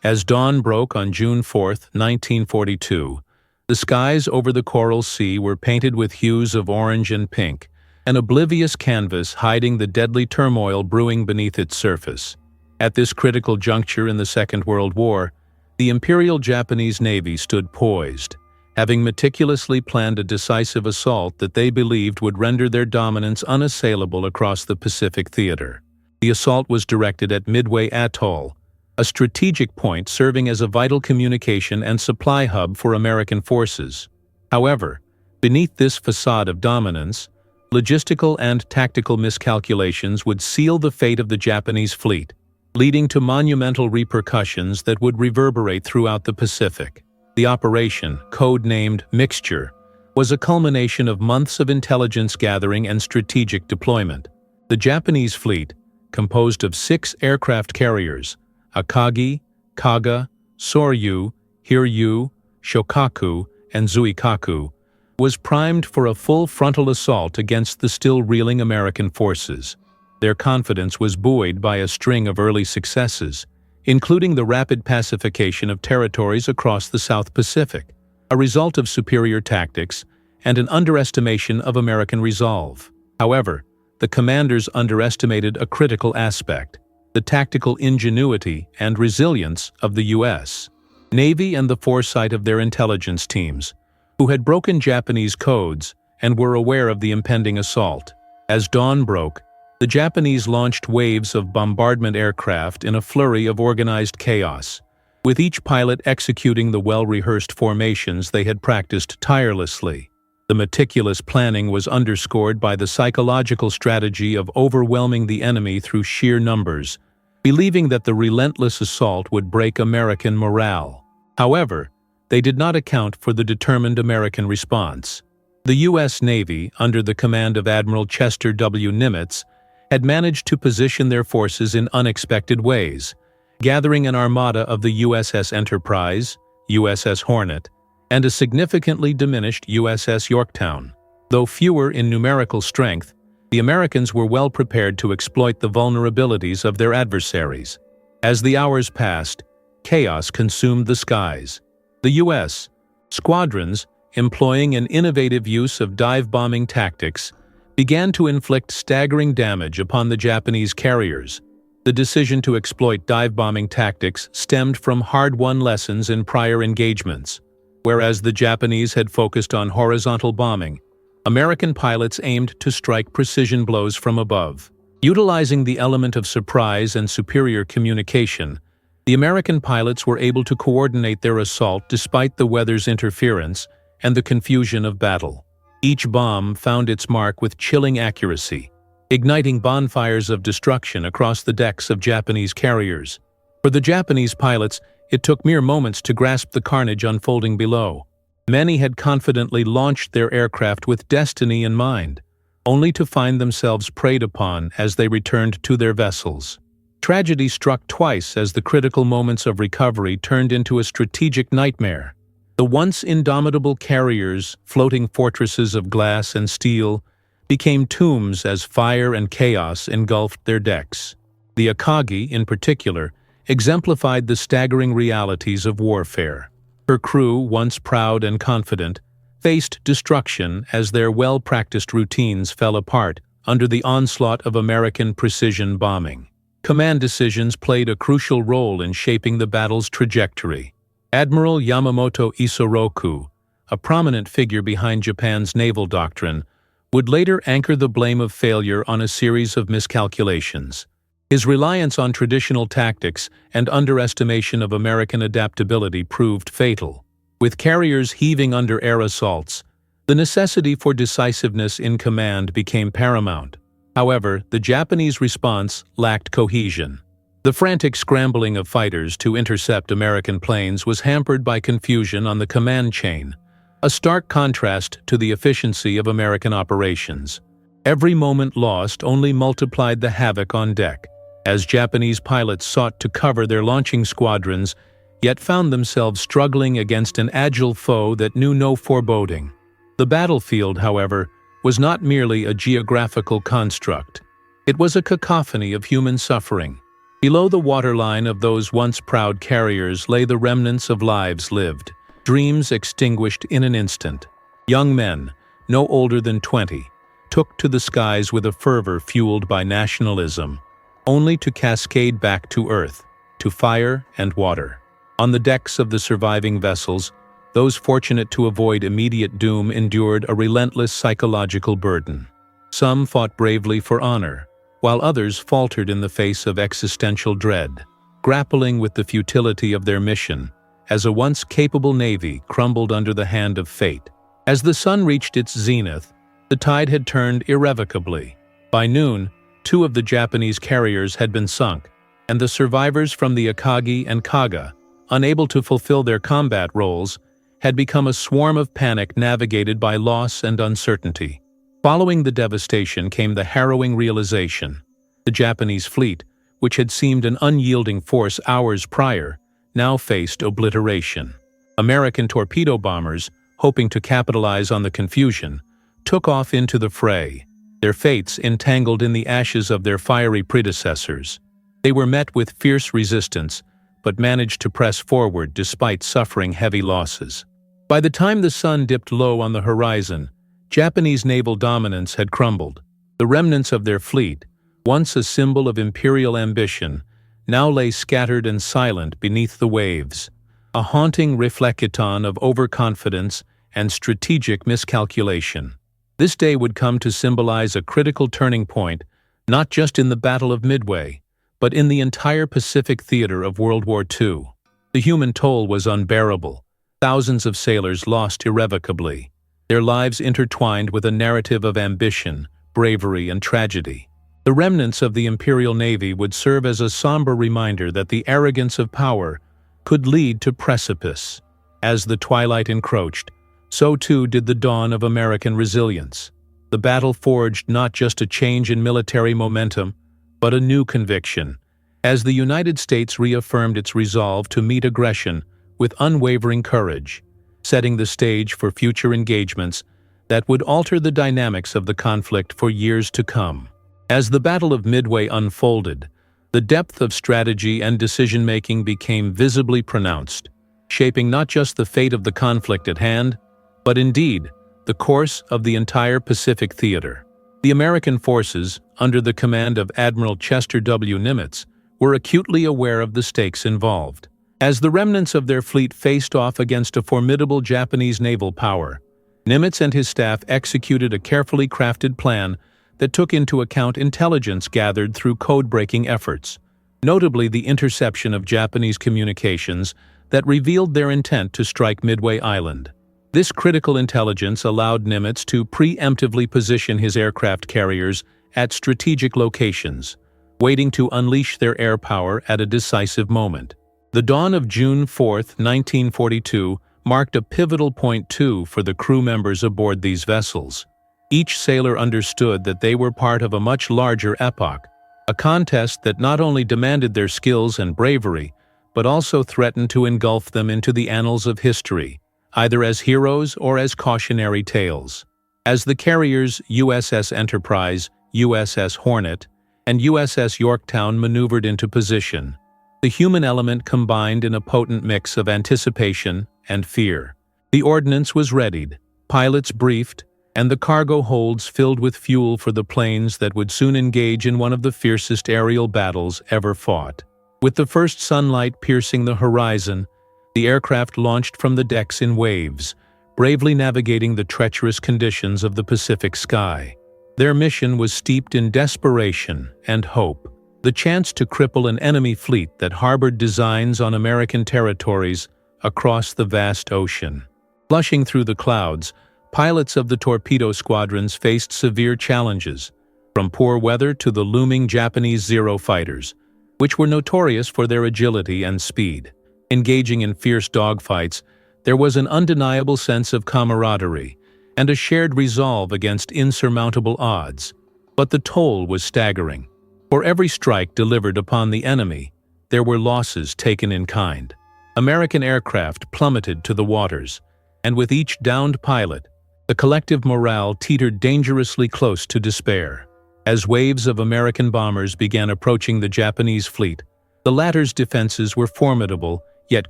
As dawn broke on June 4, 1942, the skies over the Coral Sea were painted with hues of orange and pink, an oblivious canvas hiding the deadly turmoil brewing beneath its surface. At this critical juncture in the Second World War, the Imperial Japanese Navy stood poised, having meticulously planned a decisive assault that they believed would render their dominance unassailable across the Pacific theater. The assault was directed at Midway Atoll, a strategic point serving as a vital communication and supply hub for American forces. However, beneath this facade of dominance, logistical and tactical miscalculations would seal the fate of the Japanese fleet, leading to monumental repercussions that would reverberate throughout the Pacific. The operation, code-named Mixture, was a culmination of months of intelligence gathering and strategic deployment. The Japanese fleet, composed of 6 aircraft carriers, Akagi, Kaga, Soryu, Hiryu, Shokaku, and Zuikaku, was primed for a full frontal assault against the still reeling American forces. Their confidence was buoyed by a string of early successes, including the rapid pacification of territories across the South Pacific, a result of superior tactics and an underestimation of American resolve. However, the commanders underestimated a critical aspect: the tactical ingenuity and resilience of the U.S. Navy and the foresight of their intelligence teams, who had broken Japanese codes and were aware of the impending assault. As dawn broke, the Japanese launched waves of bombardment aircraft in a flurry of organized chaos, with each pilot executing the well-rehearsed formations they had practiced tirelessly. The meticulous planning was underscored by the psychological strategy of overwhelming the enemy through sheer numbers, believing that the relentless assault would break American morale. However, they did not account for the determined American response. The U.S. Navy, under the command of Admiral Chester W. Nimitz, had managed to position their forces in unexpected ways, gathering an armada of the USS Enterprise, USS Hornet, and a significantly diminished USS Yorktown. Though fewer in numerical strength, the Americans were well prepared to exploit the vulnerabilities of their adversaries. As the hours passed, chaos consumed the skies. The U.S. squadrons, employing an innovative use of dive-bombing tactics, began to inflict staggering damage upon the Japanese carriers. The decision to exploit dive-bombing tactics stemmed from hard-won lessons in prior engagements. Whereas the Japanese had focused on horizontal bombing, American pilots aimed to strike precision blows from above. Utilizing the element of surprise and superior communication, the American pilots were able to coordinate their assault despite the weather's interference and the confusion of battle. Each bomb found its mark with chilling accuracy, igniting bonfires of destruction across the decks of Japanese carriers. For the Japanese pilots, it took mere moments to grasp the carnage unfolding below. Many had confidently launched their aircraft with destiny in mind, only to find themselves preyed upon as they returned to their vessels. Tragedy struck twice as the critical moments of recovery turned into a strategic nightmare. The once indomitable carriers, floating fortresses of glass and steel, became tombs as fire and chaos engulfed their decks. The Akagi, in particular, exemplified the staggering realities of warfare. Her crew, once proud and confident, faced destruction as their well-practiced routines fell apart under the onslaught of American precision bombing. Command decisions played a crucial role in shaping the battle's trajectory. Admiral Yamamoto Isoroku, a prominent figure behind Japan's naval doctrine, would later anchor the blame of failure on a series of miscalculations. His reliance on traditional tactics and underestimation of American adaptability proved fatal. With carriers heaving under air assaults, the necessity for decisiveness in command became paramount. However, the Japanese response lacked cohesion. The frantic scrambling of fighters to intercept American planes was hampered by confusion on the command chain, a stark contrast to the efficiency of American operations. Every moment lost only multiplied the havoc on deck, as Japanese pilots sought to cover their launching squadrons, yet found themselves struggling against an agile foe that knew no foreboding. The battlefield, however, was not merely a geographical construct. It was a cacophony of human suffering. Below the waterline of those once proud carriers lay the remnants of lives lived, dreams extinguished in an instant. Young men, no older than 20, took to the skies with a fervor fueled by nationalism, only to cascade back to earth, to fire and water. On the decks of the surviving vessels, those fortunate to avoid immediate doom endured a relentless psychological burden. Some fought bravely for honor, while others faltered in the face of existential dread, grappling with the futility of their mission, as a once capable navy crumbled under the hand of fate. As the sun reached its zenith, the tide had turned irrevocably. By noon, 2 of the Japanese carriers had been sunk, and the survivors from the Akagi and Kaga, unable to fulfill their combat roles, had become a swarm of panic navigated by loss and uncertainty. Following the devastation came the harrowing realization. The Japanese fleet, which had seemed an unyielding force hours prior, now faced obliteration. American torpedo bombers, hoping to capitalize on the confusion, took off into the fray, their fates entangled in the ashes of their fiery predecessors. They were met with fierce resistance, but managed to press forward despite suffering heavy losses. By the time the sun dipped low on the horizon, Japanese naval dominance had crumbled. The remnants of their fleet, once a symbol of imperial ambition, now lay scattered and silent beneath the waves, a haunting reflection of overconfidence and strategic miscalculation. This day would come to symbolize a critical turning point, not just in the Battle of Midway, but in the entire Pacific theater of World War II. The human toll was unbearable. Thousands of sailors lost irrevocably, their lives intertwined with a narrative of ambition, bravery, and tragedy. The remnants of the Imperial Navy would serve as a somber reminder that the arrogance of power could lead to precipice. As the twilight encroached, so too did the dawn of American resilience. The battle forged not just a change in military momentum, but a new conviction, as the United States reaffirmed its resolve to meet aggression with unwavering courage, setting the stage for future engagements that would alter the dynamics of the conflict for years to come. As the Battle of Midway unfolded, the depth of strategy and decision-making became visibly pronounced, shaping not just the fate of the conflict at hand, but indeed the course of the entire Pacific theater. The American forces, under the command of Admiral Chester W. Nimitz, were acutely aware of the stakes involved. As the remnants of their fleet faced off against a formidable Japanese naval power, Nimitz and his staff executed a carefully crafted plan that took into account intelligence gathered through code-breaking efforts, notably the interception of Japanese communications that revealed their intent to strike Midway Island. This critical intelligence allowed Nimitz to preemptively position his aircraft carriers at strategic locations, waiting to unleash their air power at a decisive moment. The dawn of June 4, 1942, marked a pivotal point too for the crew members aboard these vessels. Each sailor understood that they were part of a much larger epoch, a contest that not only demanded their skills and bravery, but also threatened to engulf them into the annals of history, either as heroes or as cautionary tales. As the carriers USS Enterprise, USS Hornet, and USS Yorktown maneuvered into position, the human element combined in a potent mix of anticipation and fear. The ordnance was readied, pilots briefed, and the cargo holds filled with fuel for the planes that would soon engage in one of the fiercest aerial battles ever fought. With the first sunlight piercing the horizon, the aircraft launched from the decks in waves, bravely navigating the treacherous conditions of the Pacific sky. Their mission was steeped in desperation and hope, the chance to cripple an enemy fleet that harbored designs on American territories across the vast ocean. Flushing through the clouds, pilots of the torpedo squadrons faced severe challenges, from poor weather to the looming Japanese Zero fighters, which were notorious for their agility and speed. Engaging in fierce dogfights, there was an undeniable sense of camaraderie and a shared resolve against insurmountable odds. But the toll was staggering. For every strike delivered upon the enemy, there were losses taken in kind. American aircraft plummeted to the waters, and with each downed pilot, the collective morale teetered dangerously close to despair. As waves of American bombers began approaching the Japanese fleet, The latter's defenses were formidable, yet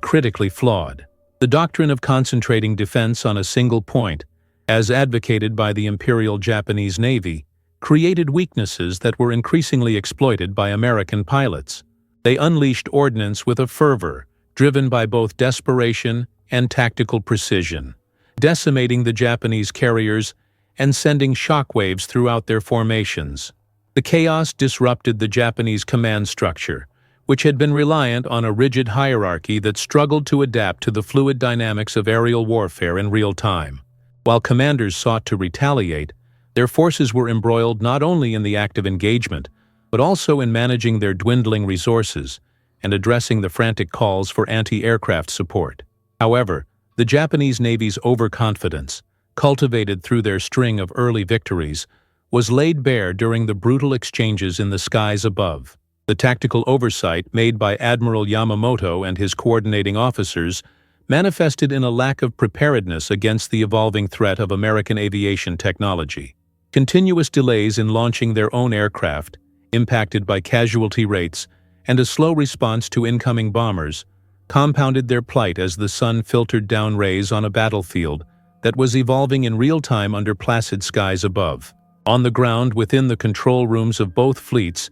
critically flawed. The doctrine of concentrating defense on a single point, as advocated by the Imperial Japanese Navy, created weaknesses that were increasingly exploited by American pilots. They unleashed ordnance with a fervor, driven by both desperation and tactical precision, decimating the Japanese carriers and sending shockwaves throughout their formations. The chaos disrupted the Japanese command structure, which had been reliant on a rigid hierarchy that struggled to adapt to the fluid dynamics of aerial warfare in real time. While commanders sought to retaliate, their forces were embroiled not only in the act of engagement, but also in managing their dwindling resources and addressing the frantic calls for anti-aircraft support. However, the Japanese Navy's overconfidence, cultivated through their string of early victories, was laid bare during the brutal exchanges in the skies above. The tactical oversight made by Admiral Yamamoto and his coordinating officers manifested in a lack of preparedness against the evolving threat of American aviation technology. Continuous delays in launching their own aircraft, impacted by casualty rates, and a slow response to incoming bombers, compounded their plight as the sun filtered down rays on a battlefield that was evolving in real time under placid skies above. On the ground within the control rooms of both fleets,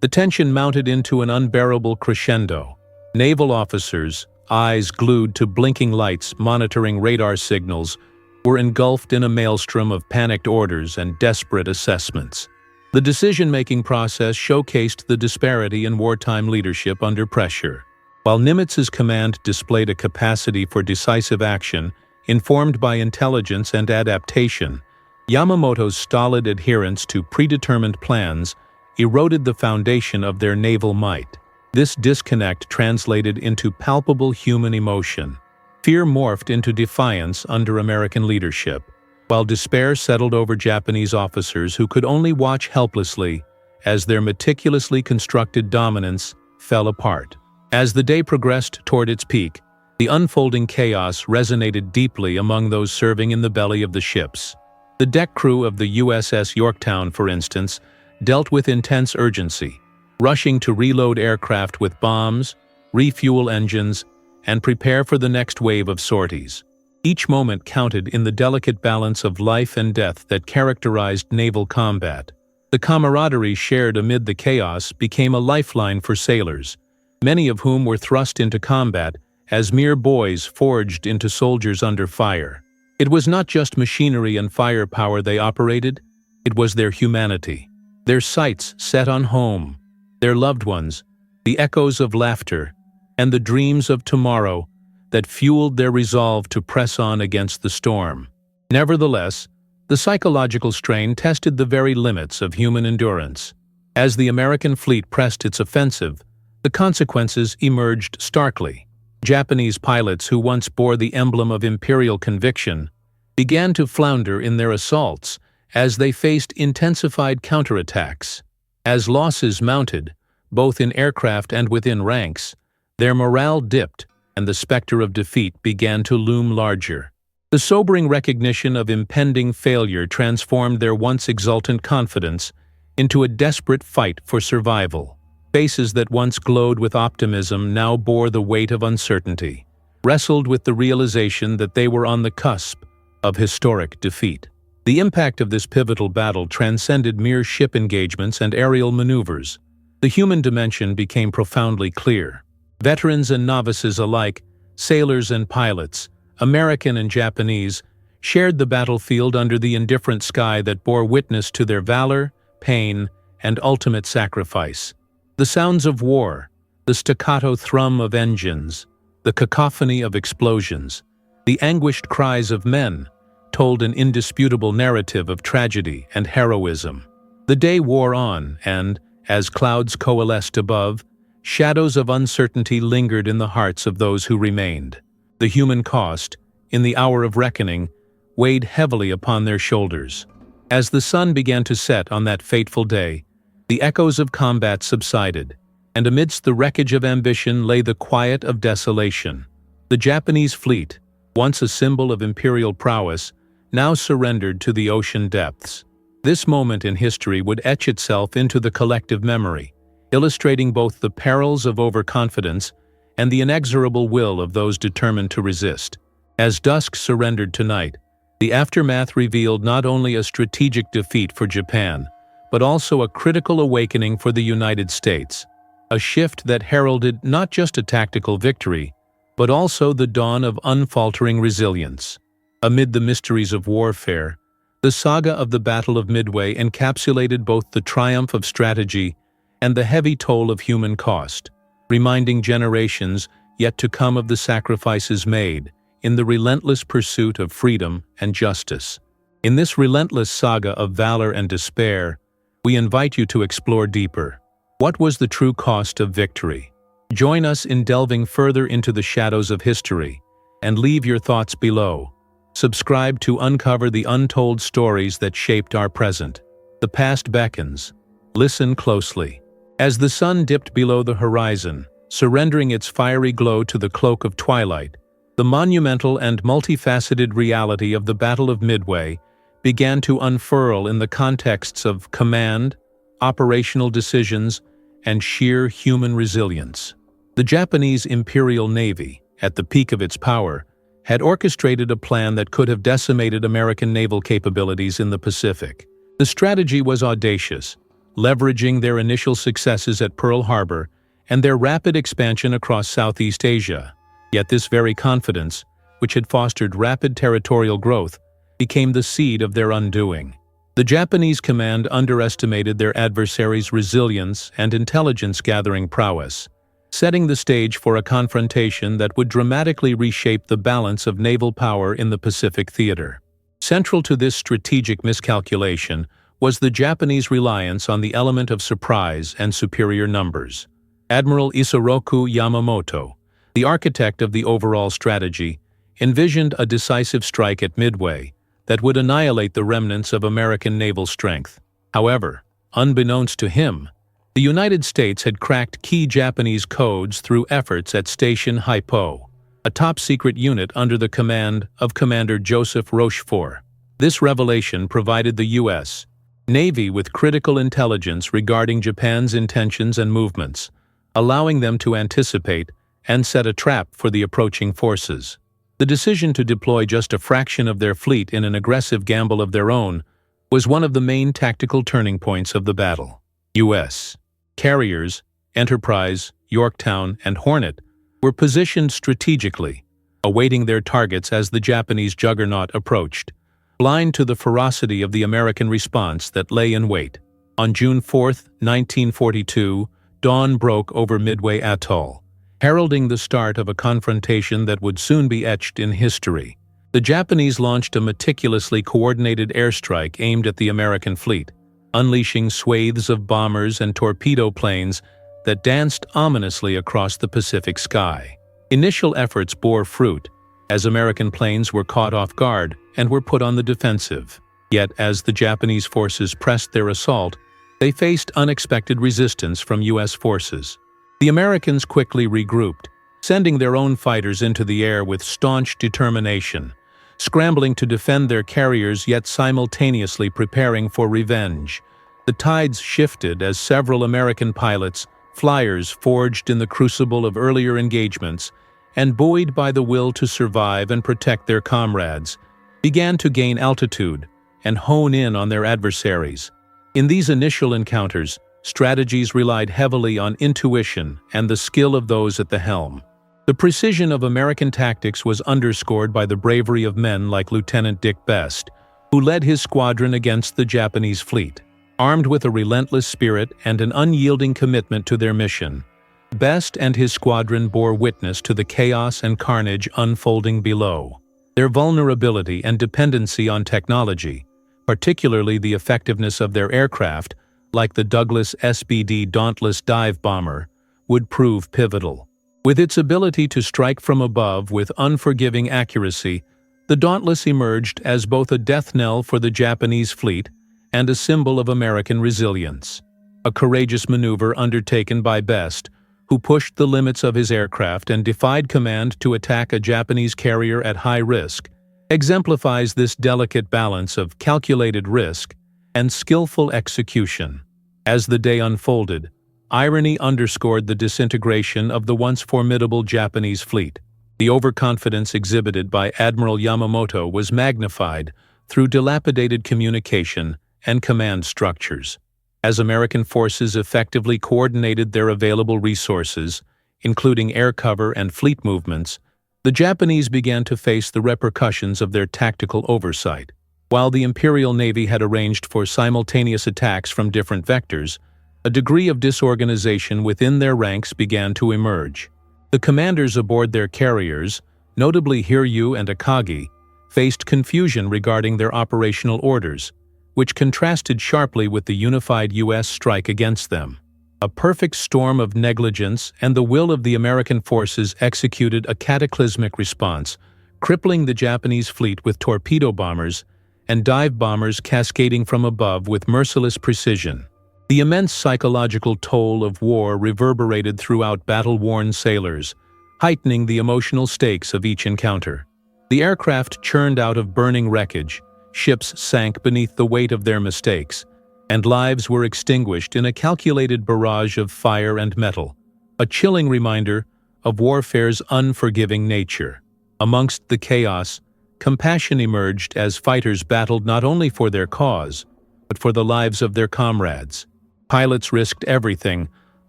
the tension mounted into an unbearable crescendo. Naval officers, eyes glued to blinking lights monitoring radar signals, were engulfed in a maelstrom of panicked orders and desperate assessments. The decision-making process showcased the disparity in wartime leadership under pressure. While Nimitz's command displayed a capacity for decisive action, informed by intelligence and adaptation, Yamamoto's stolid adherence to predetermined plans eroded the foundation of their naval might. This disconnect translated into palpable human emotion. Fear morphed into defiance under American leadership, while despair settled over Japanese officers who could only watch helplessly as their meticulously constructed dominance fell apart. As the day progressed toward its peak, the unfolding chaos resonated deeply among those serving in the belly of the ships. The deck crew of the USS Yorktown, for instance, dealt with intense urgency, rushing to reload aircraft with bombs, refuel engines, and prepare for the next wave of sorties. Each moment counted in the delicate balance of life and death that characterized naval combat. The camaraderie shared amid the chaos became a lifeline for sailors, many of whom were thrust into combat as mere boys forged into soldiers under fire. It was not just machinery and firepower they operated, it was their humanity. Their sights set on home, their loved ones, the echoes of laughter, and the dreams of tomorrow that fueled their resolve to press on against the storm. Nevertheless, the psychological strain tested the very limits of human endurance. As the American fleet pressed its offensive, the consequences emerged starkly. Japanese pilots who once bore the emblem of imperial conviction began to flounder in their assaults as they faced intensified counterattacks. As losses mounted, both in aircraft and within ranks, their morale dipped and the specter of defeat began to loom larger. The sobering recognition of impending failure transformed their once exultant confidence into a desperate fight for survival. Faces that once glowed with optimism now bore the weight of uncertainty, wrestled with the realization that they were on the cusp of historic defeat. The impact of this pivotal battle transcended mere ship engagements and aerial maneuvers. The human dimension became profoundly clear. Veterans and novices alike, sailors and pilots, American and Japanese, shared the battlefield under the indifferent sky that bore witness to their valor, pain, and ultimate sacrifice. The sounds of war, the staccato thrum of engines, the cacophony of explosions, the anguished cries of men, told an indisputable narrative of tragedy and heroism. The day wore on, and, as clouds coalesced above, shadows of uncertainty lingered in the hearts of those who remained. The human cost, in the hour of reckoning, weighed heavily upon their shoulders. As the sun began to set on that fateful day, the echoes of combat subsided, and amidst the wreckage of ambition lay the quiet of desolation. The Japanese fleet, once a symbol of imperial prowess, now surrendered to the ocean depths. This moment in history would etch itself into the collective memory, illustrating both the perils of overconfidence and the inexorable will of those determined to resist. As dusk surrendered tonight, the aftermath revealed not only a strategic defeat for Japan, but also a critical awakening for the United States, a shift that heralded not just a tactical victory, but also the dawn of unfaltering resilience. Amid the mysteries of warfare, the saga of the Battle of Midway encapsulated both the triumph of strategy and the heavy toll of human cost, reminding generations yet to come of the sacrifices made in the relentless pursuit of freedom and justice. In this relentless saga of valor and despair, we invite you to explore deeper. What was the true cost of victory? Join us in delving further into the shadows of history, and leave your thoughts below. Subscribe to uncover the untold stories that shaped our present. The past beckons. Listen closely. As the sun dipped below the horizon, surrendering its fiery glow to the cloak of twilight, the monumental and multifaceted reality of the Battle of Midway began to unfurl in the contexts of command, operational decisions, and sheer human resilience. The Japanese Imperial Navy, at the peak of its power, had orchestrated a plan that could have decimated American naval capabilities in the Pacific. The strategy was audacious, leveraging their initial successes at Pearl Harbor and their rapid expansion across Southeast Asia. Yet this very confidence, which had fostered rapid territorial growth, became the seed of their undoing. The Japanese command underestimated their adversaries' resilience and intelligence-gathering prowess, setting the stage for a confrontation that would dramatically reshape the balance of naval power in the Pacific theater. Central to this strategic miscalculation was the Japanese reliance on the element of surprise and superior numbers. Admiral Isoroku Yamamoto, the architect of the overall strategy, envisioned a decisive strike at Midway that would annihilate the remnants of American naval strength. However, unbeknownst to him, the United States had cracked key Japanese codes through efforts at Station Haipo, a top-secret unit under the command of Commander Joseph Rochefort. This revelation provided the U.S. Navy with critical intelligence regarding Japan's intentions and movements, allowing them to anticipate and set a trap for the approaching forces. The decision to deploy just a fraction of their fleet in an aggressive gamble of their own was one of the main tactical turning points of the battle. U.S. carriers, Enterprise, Yorktown, and Hornet, were positioned strategically, awaiting their targets as the Japanese juggernaut approached, blind to the ferocity of the American response that lay in wait. On June 4, 1942, dawn broke over Midway Atoll, heralding the start of a confrontation that would soon be etched in history. The Japanese launched a meticulously coordinated airstrike aimed at the American fleet, unleashing swathes of bombers and torpedo planes that danced ominously across the Pacific sky. Initial efforts bore fruit, as American planes were caught off guard and were put on the defensive. Yet, as the Japanese forces pressed their assault, they faced unexpected resistance from U.S. forces. The Americans quickly regrouped, sending their own fighters into the air with staunch determination, scrambling to defend their carriers yet simultaneously preparing for revenge. The tides shifted as several American pilots, flyers forged in the crucible of earlier engagements, and buoyed by the will to survive and protect their comrades, began to gain altitude and hone in on their adversaries. In these initial encounters, strategies relied heavily on intuition and the skill of those at the helm. The precision of American tactics was underscored by the bravery of men like Lieutenant Dick Best, who led his squadron against the Japanese fleet. Armed with a relentless spirit and an unyielding commitment to their mission, Best and his squadron bore witness to the chaos and carnage unfolding below. Their vulnerability and dependency on technology, particularly the effectiveness of their aircraft, like the Douglas SBD Dauntless dive bomber, would prove pivotal. With its ability to strike from above with unforgiving accuracy, the Dauntless emerged as both a death knell for the Japanese fleet and a symbol of American resilience. A courageous maneuver undertaken by Best, who pushed the limits of his aircraft and defied command to attack a Japanese carrier at high risk, exemplifies this delicate balance of calculated risk and skillful execution. As the day unfolded, irony underscored the disintegration of the once formidable Japanese fleet. The overconfidence exhibited by Admiral Yamamoto was magnified through dilapidated communication and command structures. As American forces effectively coordinated their available resources, including air cover and fleet movements, the Japanese began to face the repercussions of their tactical oversight. While the Imperial Navy had arranged for simultaneous attacks from different vectors, a degree of disorganization within their ranks began to emerge. The commanders aboard their carriers, notably Hiryu and Akagi, faced confusion regarding their operational orders, which contrasted sharply with the unified U.S. strike against them. A perfect storm of negligence and the will of the American forces executed a cataclysmic response, crippling the Japanese fleet with torpedo bombers and dive bombers cascading from above with merciless precision. The immense psychological toll of war reverberated throughout battle-worn sailors, heightening the emotional stakes of each encounter. The aircraft churned out of burning wreckage, ships sank beneath the weight of their mistakes, and lives were extinguished in a calculated barrage of fire and metal, a chilling reminder of warfare's unforgiving nature. Amongst the chaos, compassion emerged as fighters battled not only for their cause, but for the lives of their comrades. Pilots risked everything,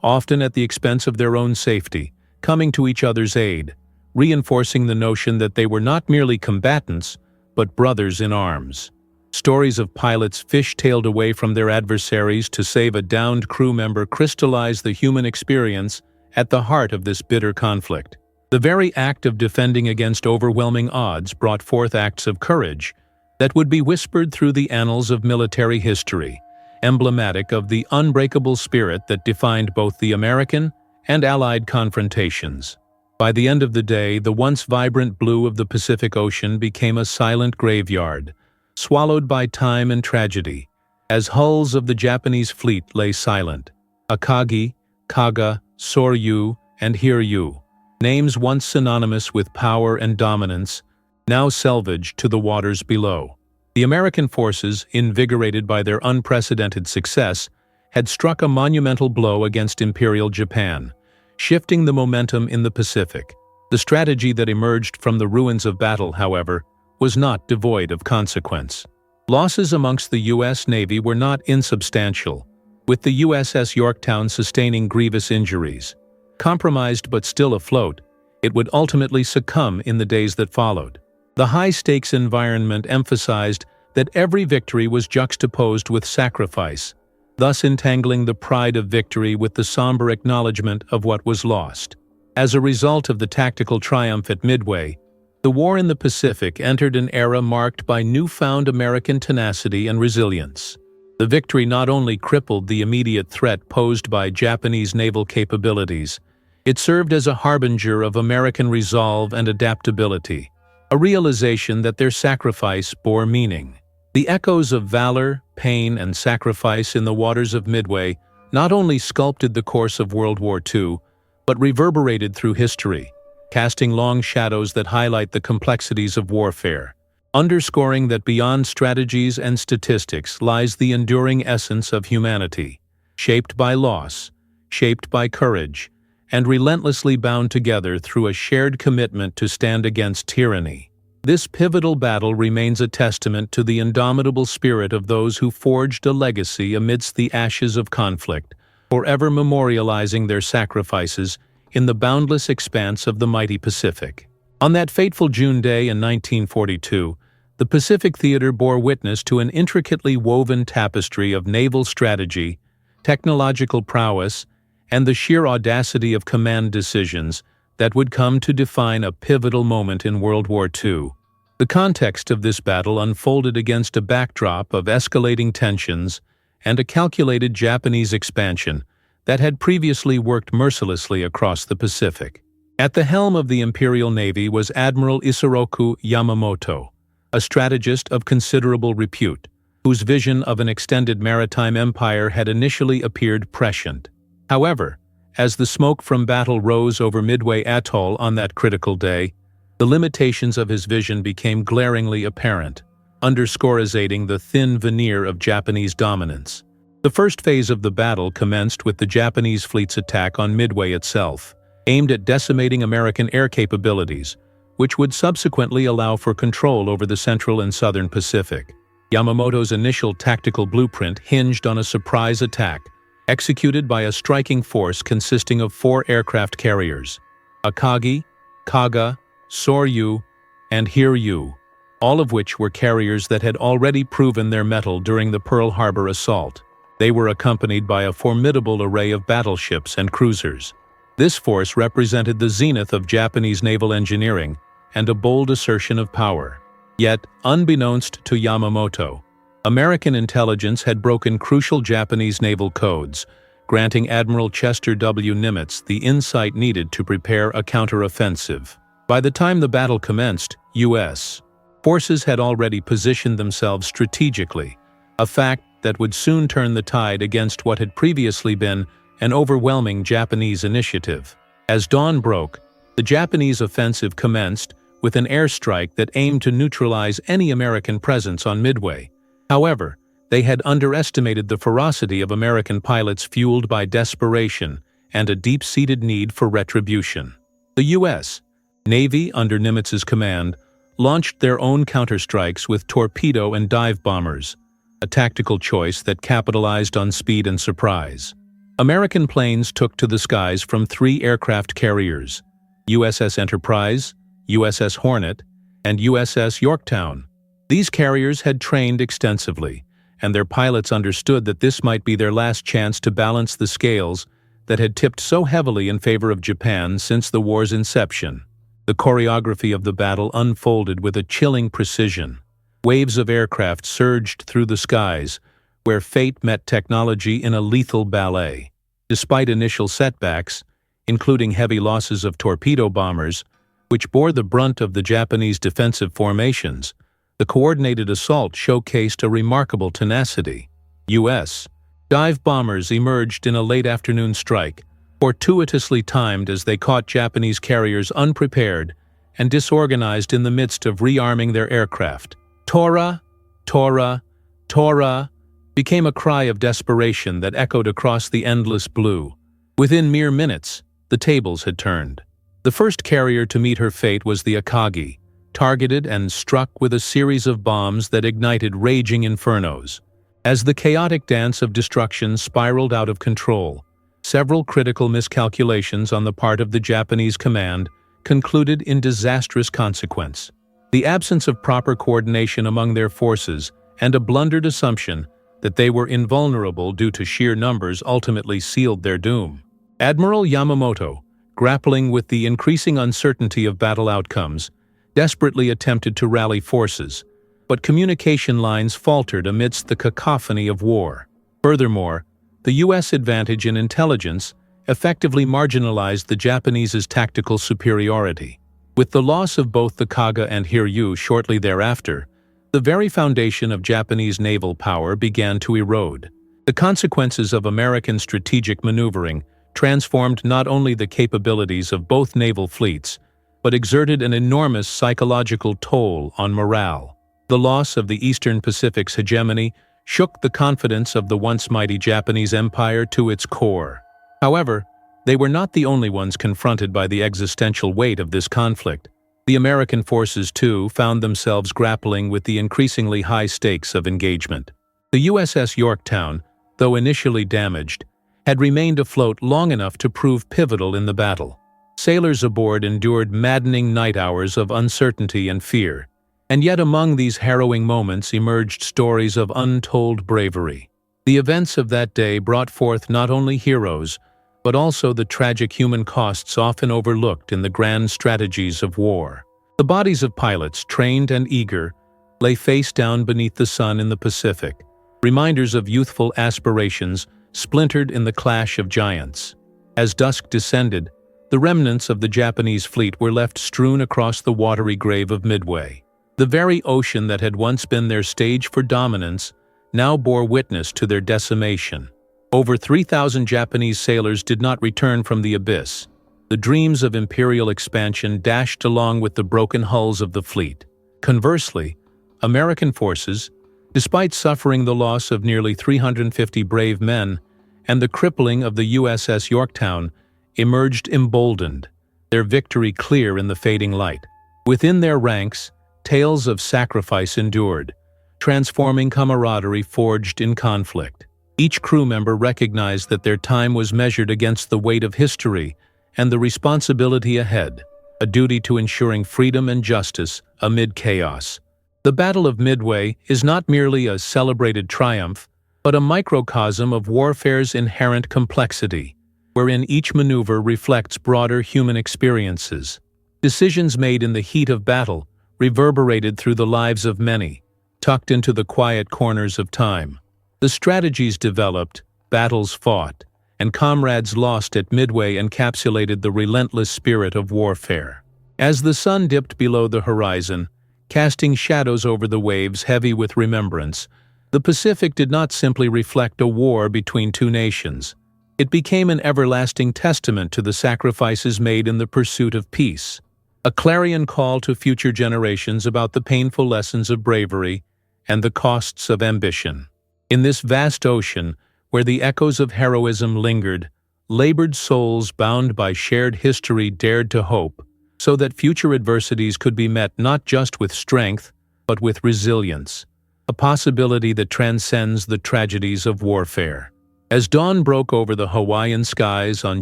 often at the expense of their own safety, coming to each other's aid, reinforcing the notion that they were not merely combatants, but brothers in arms. Stories of pilots fish-tailed away from their adversaries to save a downed crew member crystallize the human experience at the heart of this bitter conflict. The very act of defending against overwhelming odds brought forth acts of courage that would be whispered through the annals of military history, emblematic of the unbreakable spirit that defined both the American and Allied confrontations. By the end of the day, the once vibrant blue of the Pacific Ocean became a silent graveyard, swallowed by time and tragedy, as hulls of the Japanese fleet lay silent. Akagi, Kaga, Soryu, and Hiryu, names once synonymous with power and dominance, now salvaged to the waters below. The American forces, invigorated by their unprecedented success, had struck a monumental blow against Imperial Japan, shifting the momentum in the Pacific. The strategy that emerged from the ruins of battle, however, was not devoid of consequence. Losses amongst the U.S. Navy were not insubstantial, with the USS Yorktown sustaining grievous injuries. Compromised but still afloat, it would ultimately succumb in the days that followed. The high-stakes environment emphasized that every victory was juxtaposed with sacrifice, thus entangling the pride of victory with the somber acknowledgement of what was lost. As a result of the tactical triumph at Midway, the war in the Pacific entered an era marked by newfound American tenacity and resilience. The victory not only crippled the immediate threat posed by Japanese naval capabilities, it served as a harbinger of American resolve and adaptability, a realization that their sacrifice bore meaning. The echoes of valor, pain, and sacrifice in the waters of Midway not only sculpted the course of World War II, but reverberated through history, casting long shadows that highlight the complexities of warfare, underscoring that beyond strategies and statistics lies the enduring essence of humanity, shaped by loss, shaped by courage, and relentlessly bound together through a shared commitment to stand against tyranny. This pivotal battle remains a testament to the indomitable spirit of those who forged a legacy amidst the ashes of conflict, forever memorializing their sacrifices in the boundless expanse of the mighty Pacific. On that fateful June day in 1942, the Pacific Theater bore witness to an intricately woven tapestry of naval strategy, technological prowess, and the sheer audacity of command decisions that would come to define a pivotal moment in World War II. The context of this battle unfolded against a backdrop of escalating tensions and a calculated Japanese expansion that had previously worked mercilessly across the Pacific. At the helm of the Imperial Navy was Admiral Isoroku Yamamoto, a strategist of considerable repute, whose vision of an extended maritime empire had initially appeared prescient. However, as the smoke from battle rose over Midway Atoll on that critical day, the limitations of his vision became glaringly apparent, underscoring the thin veneer of Japanese dominance. The first phase of the battle commenced with the Japanese fleet's attack on Midway itself, aimed at decimating American air capabilities, which would subsequently allow for control over the central and southern Pacific. Yamamoto's initial tactical blueprint hinged on a surprise attack, executed by a striking force consisting of 4 aircraft carriers: Akagi, Kaga, Soryu, and Hiryu, all of which were carriers that had already proven their mettle during the Pearl Harbor assault. They were accompanied by a formidable array of battleships and cruisers. This force represented the zenith of Japanese naval engineering and a bold assertion of power. Yet, unbeknownst to Yamamoto, American intelligence had broken crucial Japanese naval codes, granting Admiral Chester W. Nimitz the insight needed to prepare a counteroffensive. By the time the battle commenced, U.S. forces had already positioned themselves strategically, a fact that would soon turn the tide against what had previously been an overwhelming Japanese initiative. As dawn broke, the Japanese offensive commenced with an airstrike that aimed to neutralize any American presence on Midway. However, they had underestimated the ferocity of American pilots, fueled by desperation and a deep-seated need for retribution. The U.S. Navy, under Nimitz's command, launched their own counterstrikes with torpedo and dive bombers, a tactical choice that capitalized on speed and surprise. American planes took to the skies from 3 aircraft carriers: USS Enterprise, USS Hornet, and USS Yorktown. These carriers had trained extensively, and their pilots understood that this might be their last chance to balance the scales that had tipped so heavily in favor of Japan since the war's inception. The choreography of the battle unfolded with a chilling precision. Waves of aircraft surged through the skies, where fate met technology in a lethal ballet. Despite initial setbacks, including heavy losses of torpedo bombers, which bore the brunt of the Japanese defensive formations, the coordinated assault showcased a remarkable tenacity. U.S. dive bombers emerged in a late afternoon strike, fortuitously timed as they caught Japanese carriers unprepared and disorganized in the midst of rearming their aircraft. Tora, Tora, Tora became a cry of desperation that echoed across the endless blue. Within mere minutes, the tables had turned. The first carrier to meet her fate was the Akagi, targeted and struck with a series of bombs that ignited raging infernos. As the chaotic dance of destruction spiraled out of control, several critical miscalculations on the part of the Japanese command concluded in disastrous consequence. The absence of proper coordination among their forces and a blundered assumption that they were invulnerable due to sheer numbers ultimately sealed their doom. Admiral Yamamoto, grappling with the increasing uncertainty of battle outcomes, desperately attempted to rally forces, but communication lines faltered amidst the cacophony of war. Furthermore, the U.S. advantage in intelligence effectively marginalized the Japanese's tactical superiority. With the loss of both the Kaga and Hiryu shortly thereafter, the very foundation of Japanese naval power began to erode. The consequences of American strategic maneuvering transformed not only the capabilities of both naval fleets, but exerted an enormous psychological toll on morale. The loss of the Eastern Pacific's hegemony shook the confidence of the once mighty Japanese Empire to its core. However, they were not the only ones confronted by the existential weight of this conflict. The American forces, too, found themselves grappling with the increasingly high stakes of engagement. The USS Yorktown, though initially damaged, had remained afloat long enough to prove pivotal in the battle. Sailors aboard endured maddening night hours of uncertainty and fear, and yet among these harrowing moments emerged stories of untold bravery. The events of that day brought forth not only heroes, but also the tragic human costs often overlooked in the grand strategies of war. The bodies of pilots, trained and eager, lay face down beneath the sun in the Pacific, reminders of youthful aspirations splintered in the clash of giants. As dusk descended, the remnants of the Japanese fleet were left strewn across the watery grave of Midway. The very ocean that had once been their stage for dominance now bore witness to their decimation. Over 3,000 Japanese sailors did not return from the abyss. The dreams of imperial expansion dashed along with the broken hulls of the fleet. Conversely, American forces, Despite suffering the loss of nearly 350 brave men and the crippling of the USS Yorktown, emerged emboldened, their victory clear in the fading light. Within their ranks, tales of sacrifice endured, transforming camaraderie forged in conflict. Each crew member recognized that their time was measured against the weight of history and the responsibility ahead, a duty to ensuring freedom and justice amid chaos. The Battle of Midway is not merely a celebrated triumph, but a microcosm of warfare's inherent complexity, wherein each maneuver reflects broader human experiences. Decisions made in the heat of battle reverberated through the lives of many, tucked into the quiet corners of time. The strategies developed, battles fought, and comrades lost at Midway encapsulated the relentless spirit of warfare. As the sun dipped below the horizon, casting shadows over the waves heavy with remembrance, the Pacific did not simply reflect a war between two nations. It became an everlasting testament to the sacrifices made in the pursuit of peace, a clarion call to future generations about the painful lessons of bravery and the costs of ambition. In this vast ocean, where the echoes of heroism lingered, labored souls bound by shared history dared to hope, so that future adversities could be met not just with strength, but with resilience, a possibility that transcends the tragedies of warfare. As dawn broke over the Hawaiian skies on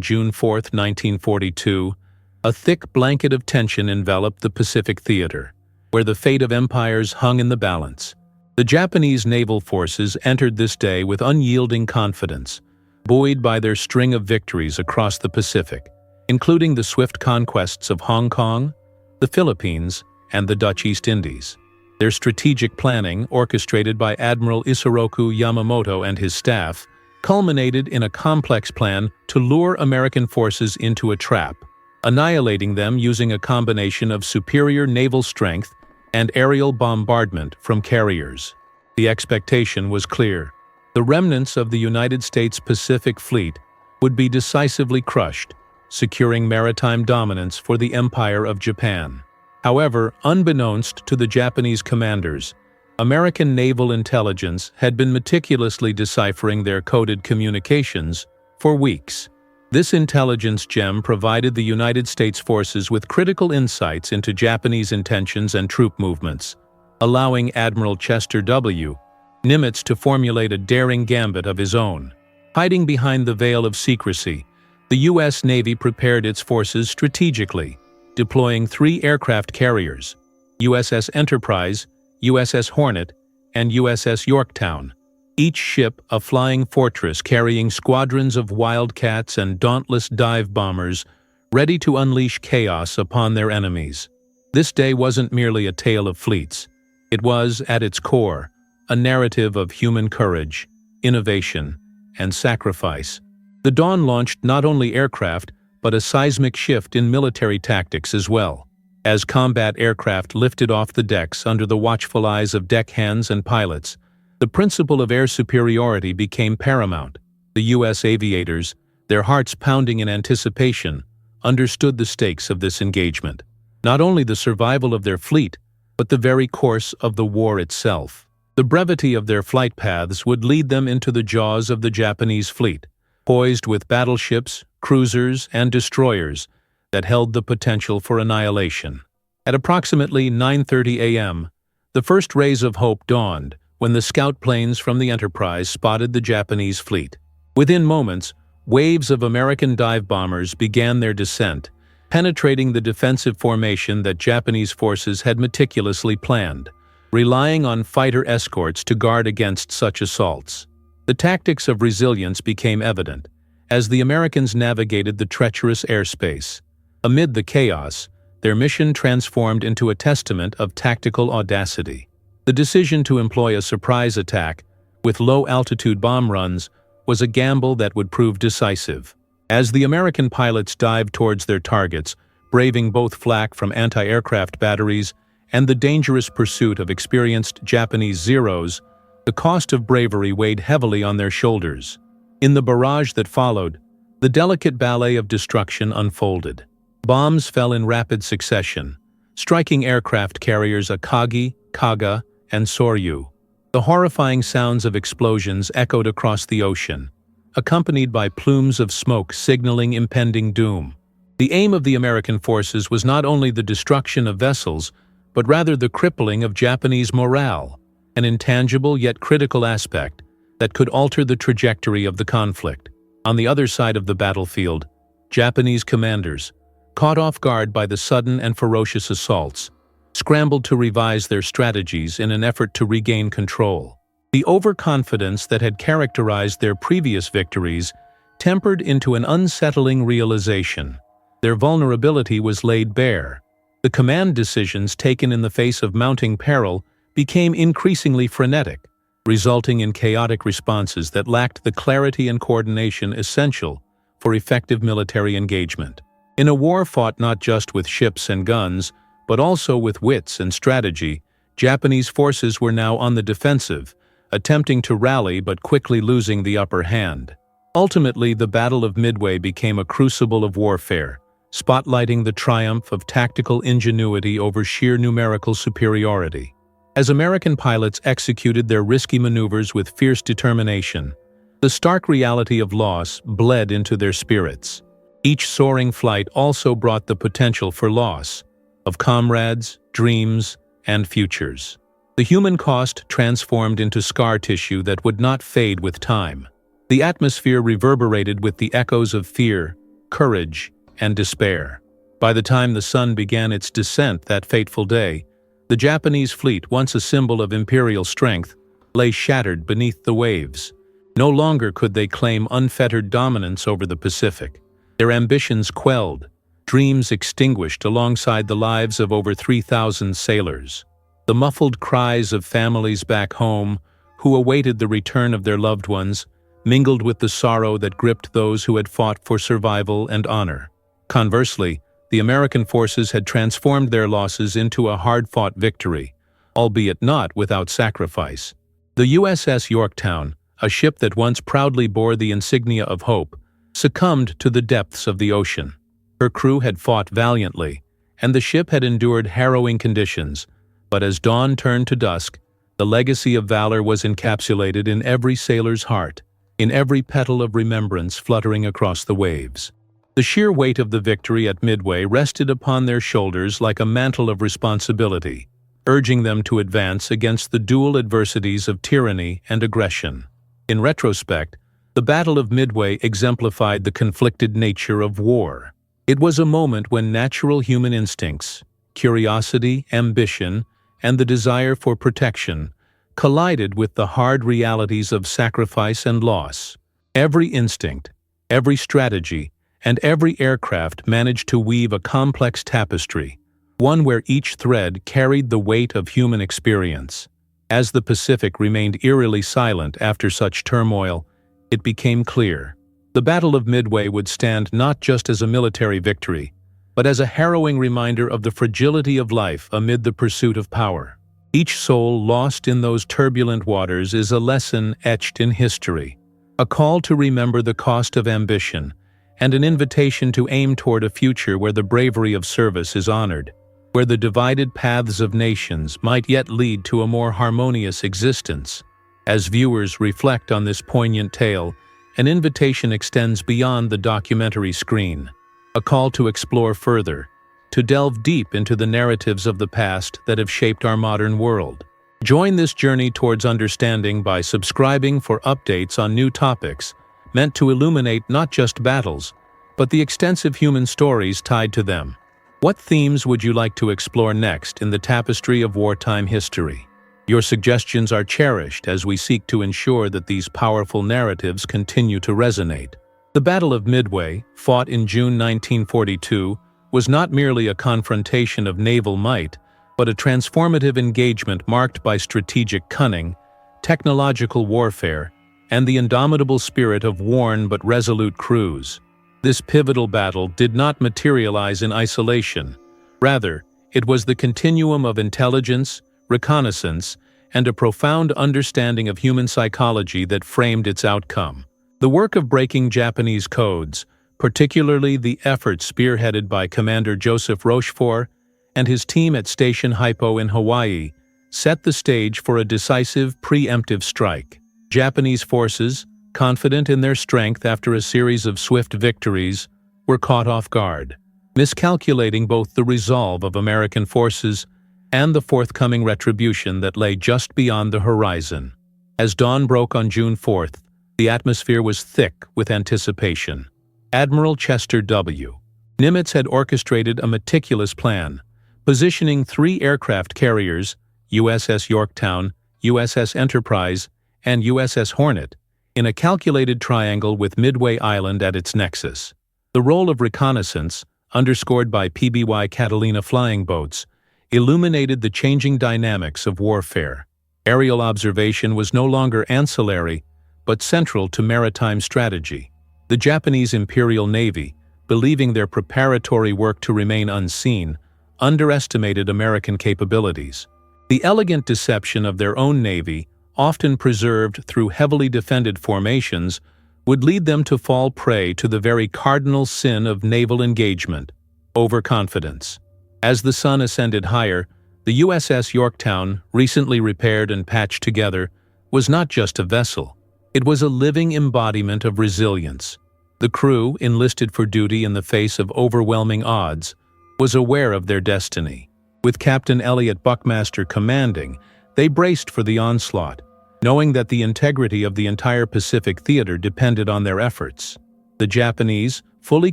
June 4, 1942, a thick blanket of tension enveloped the Pacific theater, where the fate of empires hung in the balance. The Japanese naval forces entered this day with unyielding confidence, buoyed by their string of victories across the Pacific, including the swift conquests of Hong Kong, the Philippines, and the Dutch East Indies. Their strategic planning, orchestrated by Admiral Isoroku Yamamoto and his staff, culminated in a complex plan to lure American forces into a trap, annihilating them using a combination of superior naval strength and aerial bombardment from carriers. The expectation was clear. The remnants of the United States Pacific Fleet would be decisively crushed, securing maritime dominance for the Empire of Japan. However, unbeknownst to the Japanese commanders, American naval intelligence had been meticulously deciphering their coded communications for weeks. This intelligence gem provided the United States forces with critical insights into Japanese intentions and troop movements, allowing Admiral Chester W. Nimitz to formulate a daring gambit of his own. Hiding behind the veil of secrecy, the U.S. Navy prepared its forces strategically, deploying 3 aircraft carriers, USS Enterprise, USS Hornet, and USS Yorktown, each ship a flying fortress carrying squadrons of Wildcats and dauntless dive bombers ready to unleash chaos upon their enemies. This day wasn't merely a tale of fleets. It was, at its core, a narrative of human courage, innovation, and sacrifice. The Dawn launched not only aircraft, but a seismic shift in military tactics as well. As combat aircraft lifted off the decks under the watchful eyes of deckhands and pilots, the principle of air superiority became paramount. The U.S. aviators, their hearts pounding in anticipation, understood the stakes of this engagement. Not only the survival of their fleet, but the very course of the war itself. The brevity of their flight paths would lead them into the jaws of the Japanese fleet, poised with battleships, cruisers, and destroyers that held the potential for annihilation. At approximately 9:30 a.m., the first rays of hope dawned when the scout planes from the Enterprise spotted the Japanese fleet. Within moments, waves of American dive bombers began their descent, penetrating the defensive formation that Japanese forces had meticulously planned, relying on fighter escorts to guard against such assaults. The tactics of resilience became evident as the Americans navigated the treacherous airspace. Amid the chaos, their mission transformed into a testament of tactical audacity. The decision to employ a surprise attack with low-altitude bomb runs was a gamble that would prove decisive. As the American pilots dived towards their targets, braving both flak from anti-aircraft batteries and the dangerous pursuit of experienced Japanese Zeros, the cost of bravery weighed heavily on their shoulders. In the barrage that followed, the delicate ballet of destruction unfolded. Bombs fell in rapid succession, striking aircraft carriers Akagi, Kaga, and Soryu. The horrifying sounds of explosions echoed across the ocean, accompanied by plumes of smoke signaling impending doom. The aim of the American forces was not only the destruction of vessels, but rather the crippling of Japanese morale, an intangible yet critical aspect that could alter the trajectory of the conflict. On the other side of the battlefield, Japanese commanders, caught off guard by the sudden and ferocious assaults, scrambled to revise their strategies in an effort to regain control. The overconfidence that had characterized their previous victories tempered into an unsettling realization. Their vulnerability was laid bare. The command decisions taken in the face of mounting peril became increasingly frenetic, resulting in chaotic responses that lacked the clarity and coordination essential for effective military engagement. In a war fought not just with ships and guns, but also with wits and strategy, Japanese forces were now on the defensive, attempting to rally but quickly losing the upper hand. Ultimately, the Battle of Midway became a crucible of warfare, spotlighting the triumph of tactical ingenuity over sheer numerical superiority. As American pilots executed their risky maneuvers with fierce determination, the stark reality of loss bled into their spirits. Each soaring flight also brought the potential for loss of comrades, dreams, and futures. The human cost transformed into scar tissue that would not fade with time. The atmosphere reverberated with the echoes of fear, courage, and despair. By the time the sun began its descent that fateful day, the Japanese fleet, once a symbol of imperial strength, lay shattered beneath the waves. No longer could they claim unfettered dominance over the Pacific. Their ambitions quelled, dreams extinguished alongside the lives of over 3,000 sailors. The muffled cries of families back home, who awaited the return of their loved ones, mingled with the sorrow that gripped those who had fought for survival and honor. Conversely, the American forces had transformed their losses into a hard-fought victory, albeit not without sacrifice. The USS Yorktown, a ship that once proudly bore the insignia of hope, succumbed to the depths of the ocean. Her crew had fought valiantly, and the ship had endured harrowing conditions, but as dawn turned to dusk, the legacy of valor was encapsulated in every sailor's heart, in every petal of remembrance fluttering across the waves. The sheer weight of the victory at Midway rested upon their shoulders like a mantle of responsibility, urging them to advance against the dual adversities of tyranny and aggression. In retrospect, the Battle of Midway exemplified the conflicted nature of war. It was a moment when natural human instincts, curiosity, ambition, and the desire for protection collided with the hard realities of sacrifice and loss. Every instinct, every strategy, and every aircraft managed to weave a complex tapestry, one where each thread carried the weight of human experience. As the Pacific remained eerily silent after such turmoil, it became clear. The Battle of Midway would stand not just as a military victory, but as a harrowing reminder of the fragility of life amid the pursuit of power. Each soul lost in those turbulent waters is a lesson etched in history, a call to remember the cost of ambition, and an invitation to aim toward a future where the bravery of service is honored, where the divided paths of nations might yet lead to a more harmonious existence. As viewers reflect on this poignant tale, an invitation extends beyond the documentary screen, a call to explore further, to delve deep into the narratives of the past that have shaped our modern world. Join this journey towards understanding by subscribing for updates on new topics meant to illuminate not just battles, but the extensive human stories tied to them. What themes would you like to explore next in the tapestry of wartime history? Your suggestions are cherished as we seek to ensure that these powerful narratives continue to resonate. The Battle of Midway, fought in June 1942, was not merely a confrontation of naval might, but a transformative engagement marked by strategic cunning, technological warfare, and the indomitable spirit of worn but resolute crews. This pivotal battle did not materialize in isolation. Rather, it was the continuum of intelligence, reconnaissance, and a profound understanding of human psychology that framed its outcome. The work of breaking Japanese codes, particularly the effort spearheaded by Commander Joseph Rochefort and his team at Station Hypo in Hawaii, set the stage for a decisive preemptive strike. Japanese forces, confident in their strength after a series of swift victories, were caught off guard, miscalculating both the resolve of American forces and the forthcoming retribution that lay just beyond the horizon. As dawn broke on June 4th, the atmosphere was thick with anticipation. Admiral Chester W. Nimitz had orchestrated a meticulous plan, positioning 3 aircraft carriers, USS Yorktown, USS Enterprise, and USS Hornet, in a calculated triangle with Midway Island at its nexus. The role of reconnaissance, underscored by PBY Catalina flying boats, illuminated the changing dynamics of warfare. Aerial observation was no longer ancillary, but central to maritime strategy. The Japanese Imperial Navy, believing their preparatory work to remain unseen, underestimated American capabilities. The elegant deception of their own navy, often preserved through heavily defended formations, would lead them to fall prey to the very cardinal sin of naval engagement: overconfidence. As the sun ascended higher, the USS Yorktown, recently repaired and patched together, was not just a vessel. It was a living embodiment of resilience. The crew, enlisted for duty in the face of overwhelming odds, was aware of their destiny. With Captain Elliot Buckmaster commanding, they braced for the onslaught, knowing that the integrity of the entire Pacific theater depended on their efforts. The Japanese, fully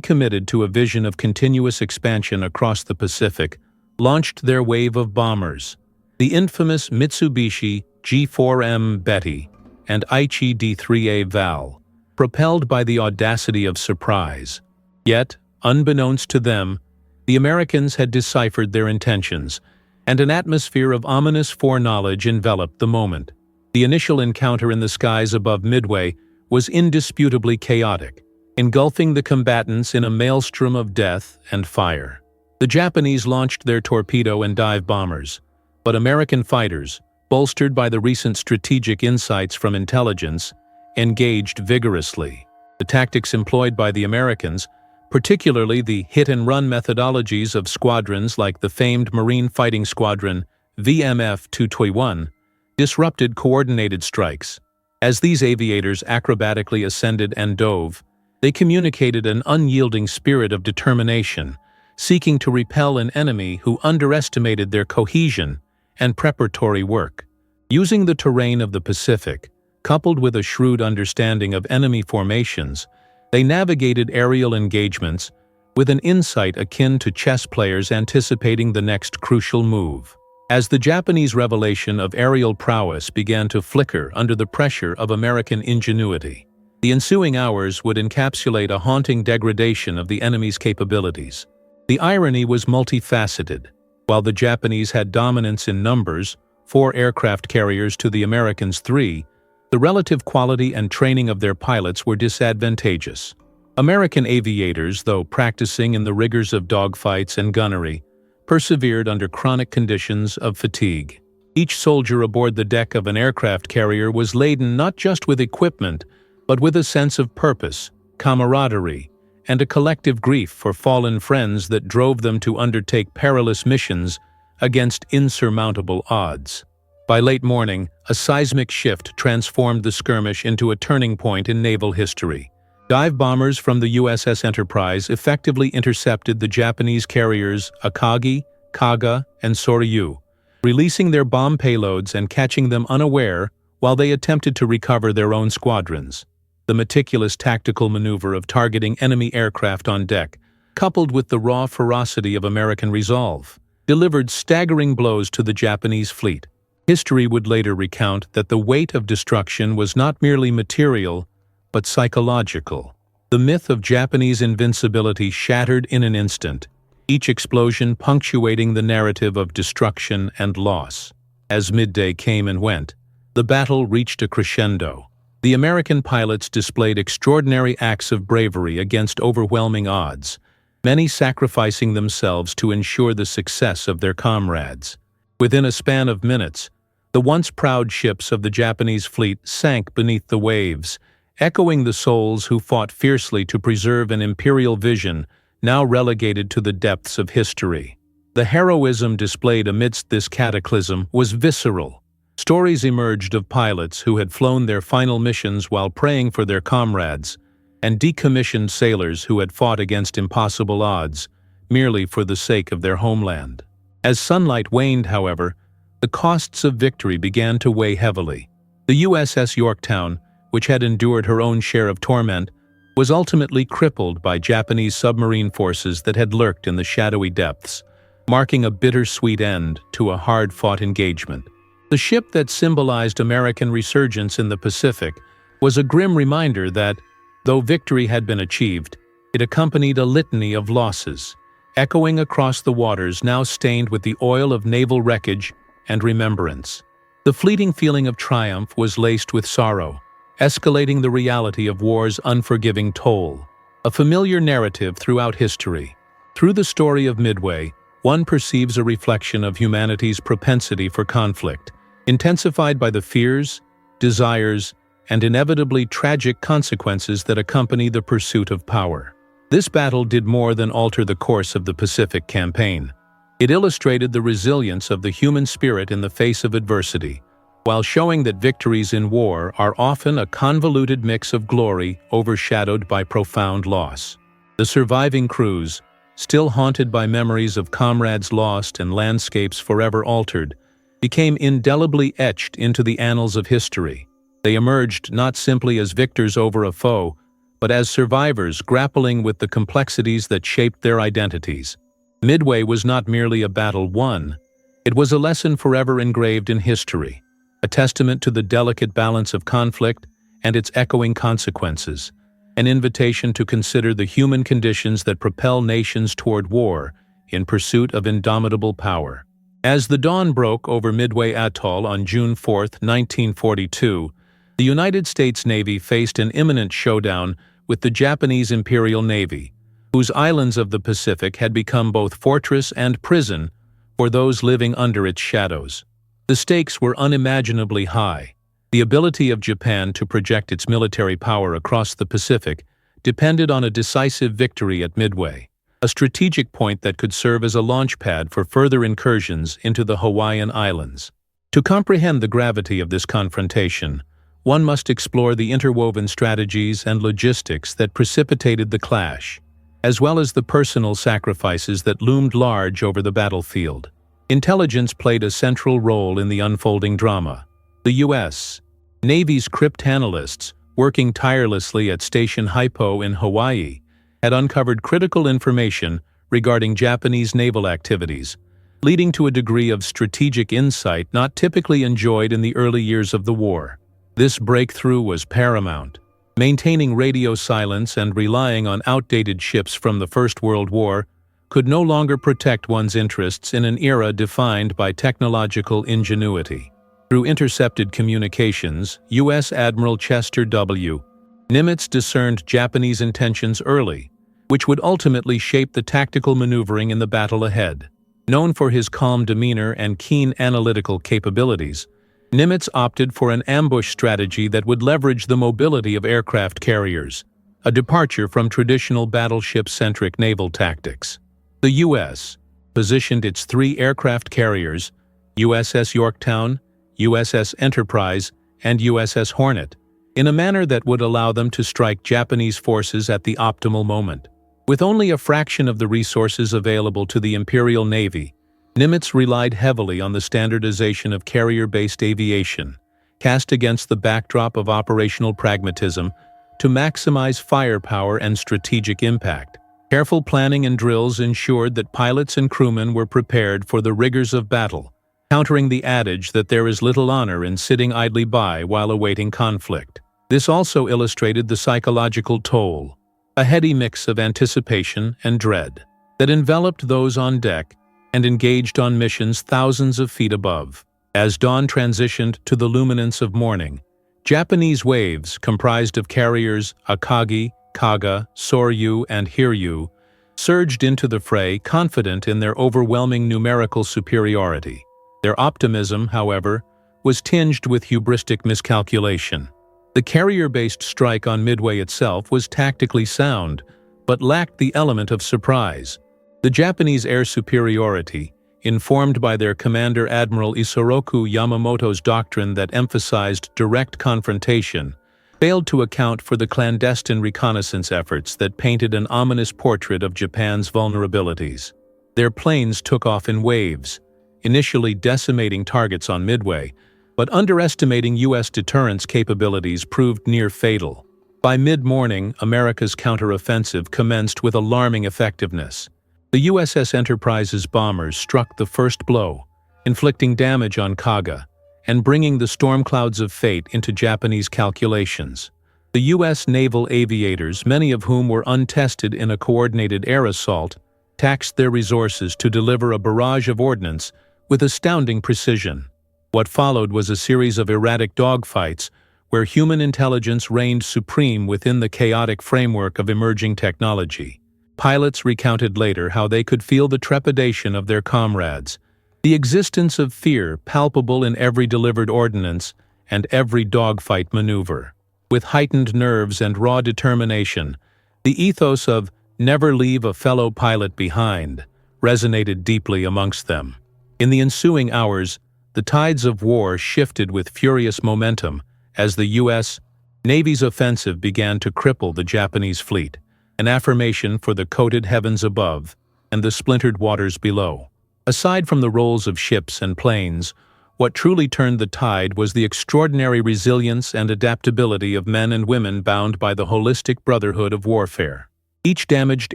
committed to a vision of continuous expansion across the Pacific, launched their wave of bombers, the infamous Mitsubishi G4M Betty and Aichi D3A Val, propelled by the audacity of surprise. Yet, unbeknownst to them, the Americans had deciphered their intentions, and an atmosphere of ominous foreknowledge enveloped the moment. The initial encounter in the skies above Midway was indisputably chaotic, engulfing the combatants in a maelstrom of death and fire. The Japanese launched their torpedo and dive bombers, but American fighters, bolstered by the recent strategic insights from intelligence, engaged vigorously. The tactics employed by the Americans, particularly the hit-and-run methodologies of squadrons like the famed Marine Fighting Squadron VMF 221, disrupted coordinated strikes. As these aviators acrobatically ascended and dove, they communicated an unyielding spirit of determination, seeking to repel an enemy who underestimated their cohesion and preparatory work. Using the terrain of the Pacific, coupled with a shrewd understanding of enemy formations, they navigated aerial engagements with an insight akin to chess players anticipating the next crucial move. As the Japanese revelation of aerial prowess began to flicker under the pressure of American ingenuity, the ensuing hours would encapsulate a haunting degradation of the enemy's capabilities. The irony was multifaceted. While the Japanese had dominance in numbers, 4 aircraft carriers to the Americans' 3, the relative quality and training of their pilots were disadvantageous. American aviators, though practicing in the rigors of dogfights and gunnery, persevered under chronic conditions of fatigue. Each soldier aboard the deck of an aircraft carrier was laden not just with equipment, but with a sense of purpose, camaraderie, and a collective grief for fallen friends that drove them to undertake perilous missions against insurmountable odds. By late morning, a seismic shift transformed the skirmish into a turning point in naval history. Dive bombers from the USS Enterprise effectively intercepted the Japanese carriers Akagi, Kaga, and Soryu, releasing their bomb payloads and catching them unaware while they attempted to recover their own squadrons. The meticulous tactical maneuver of targeting enemy aircraft on deck, coupled with the raw ferocity of American resolve, delivered staggering blows to the Japanese fleet. History would later recount that the weight of destruction was not merely material, but psychological. The myth of Japanese invincibility shattered in an instant, each explosion punctuating the narrative of destruction and loss. As midday came and went, the battle reached a crescendo. The American pilots displayed extraordinary acts of bravery against overwhelming odds, many sacrificing themselves to ensure the success of their comrades. Within a span of minutes, the once proud ships of the Japanese fleet sank beneath the waves, echoing the souls who fought fiercely to preserve an imperial vision now relegated to the depths of history. The heroism displayed amidst this cataclysm was visceral. Stories emerged of pilots who had flown their final missions while praying for their comrades, and decommissioned sailors who had fought against impossible odds, merely for the sake of their homeland. As sunlight waned, however, the costs of victory began to weigh heavily. The USS Yorktown, which had endured her own share of torment, was ultimately crippled by Japanese submarine forces that had lurked in the shadowy depths, marking a bittersweet end to a hard-fought engagement. The ship that symbolized American resurgence in the Pacific was a grim reminder that, though victory had been achieved, it accompanied a litany of losses, echoing across the waters now stained with the oil of naval wreckage and remembrance. The fleeting feeling of triumph was laced with sorrow, escalating the reality of war's unforgiving toll, a familiar narrative throughout history. Through the story of Midway, one perceives a reflection of humanity's propensity for conflict, intensified by the fears, desires, and inevitably tragic consequences that accompany the pursuit of power. This battle did more than alter the course of the Pacific campaign. It illustrated the resilience of the human spirit in the face of adversity, while showing that victories in war are often a convoluted mix of glory overshadowed by profound loss. The surviving crews, still haunted by memories of comrades lost and landscapes forever altered, became indelibly etched into the annals of history. They emerged not simply as victors over a foe, but as survivors grappling with the complexities that shaped their identities. Midway was not merely a battle won, it was a lesson forever engraved in history, a testament to the delicate balance of conflict and its echoing consequences, an invitation to consider the human conditions that propel nations toward war in pursuit of indomitable power. As the dawn broke over Midway Atoll on June 4, 1942, the United States Navy faced an imminent showdown with the Japanese Imperial Navy, whose islands of the Pacific had become both fortress and prison for those living under its shadows. The stakes were unimaginably high. The ability of Japan to project its military power across the Pacific depended on a decisive victory at Midway, a strategic point that could serve as a launchpad for further incursions into the Hawaiian Islands. To comprehend the gravity of this confrontation, one must explore the interwoven strategies and logistics that precipitated the clash, as well as the personal sacrifices that loomed large over the battlefield. Intelligence played a central role in the unfolding drama. The U.S. Navy's cryptanalysts, working tirelessly at Station Haipo in Hawaii, had uncovered critical information regarding Japanese naval activities, leading to a degree of strategic insight not typically enjoyed in the early years of the war. This breakthrough was paramount. Maintaining radio silence and relying on outdated ships from the First World War could no longer protect one's interests in an era defined by technological ingenuity. Through intercepted communications, U.S. Admiral Chester W. Nimitz discerned Japanese intentions early, which would ultimately shape the tactical maneuvering in the battle ahead. Known for his calm demeanor and keen analytical capabilities, Nimitz opted for an ambush strategy that would leverage the mobility of aircraft carriers, a departure from traditional battleship-centric naval tactics. The U.S. positioned its three aircraft carriers, USS Yorktown, USS Enterprise, and USS Hornet, in a manner that would allow them to strike Japanese forces at the optimal moment. With only a fraction of the resources available to the Imperial Navy, Nimitz relied heavily on the standardization of carrier-based aviation, cast against the backdrop of operational pragmatism, to maximize firepower and strategic impact. Careful planning and drills ensured that pilots and crewmen were prepared for the rigors of battle, countering the adage that there is little honor in sitting idly by while awaiting conflict. This also illustrated the psychological toll, a heady mix of anticipation and dread, that enveloped those on deck and engaged on missions thousands of feet above. As dawn transitioned to the luminance of morning, Japanese waves, comprised of carriers Akagi, Kaga, Soryu, and Hiryu, surged into the fray, confident in their overwhelming numerical superiority. Their optimism, however, was tinged with hubristic miscalculation. The carrier-based strike on Midway itself was tactically sound, but lacked the element of surprise. The Japanese air superiority, informed by their commander Admiral Isoroku Yamamoto's doctrine that emphasized direct confrontation, failed to account for the clandestine reconnaissance efforts that painted an ominous portrait of Japan's vulnerabilities. Their planes took off in waves, initially decimating targets on Midway, but underestimating U.S. deterrence capabilities proved near fatal. By mid-morning, America's counteroffensive commenced with alarming effectiveness. The USS Enterprise's bombers struck the first blow, inflicting damage on Kaga, and bringing the storm clouds of fate into Japanese calculations. The U.S. naval aviators, many of whom were untested in a coordinated air assault, taxed their resources to deliver a barrage of ordnance with astounding precision. What followed was a series of erratic dogfights where human intelligence reigned supreme within the chaotic framework of emerging technology. Pilots recounted later how they could feel the trepidation of their comrades, the existence of fear palpable in every delivered ordnance and every dogfight maneuver. With heightened nerves and raw determination, the ethos of "never leave a fellow pilot behind" resonated deeply amongst them. In the ensuing hours, the tides of war shifted with furious momentum as the U.S. Navy's offensive began to cripple the Japanese fleet, an affirmation for the coated heavens above and the splintered waters below. Aside from the roles of ships and planes, what truly turned the tide was the extraordinary resilience and adaptability of men and women bound by the holistic brotherhood of warfare. Each damaged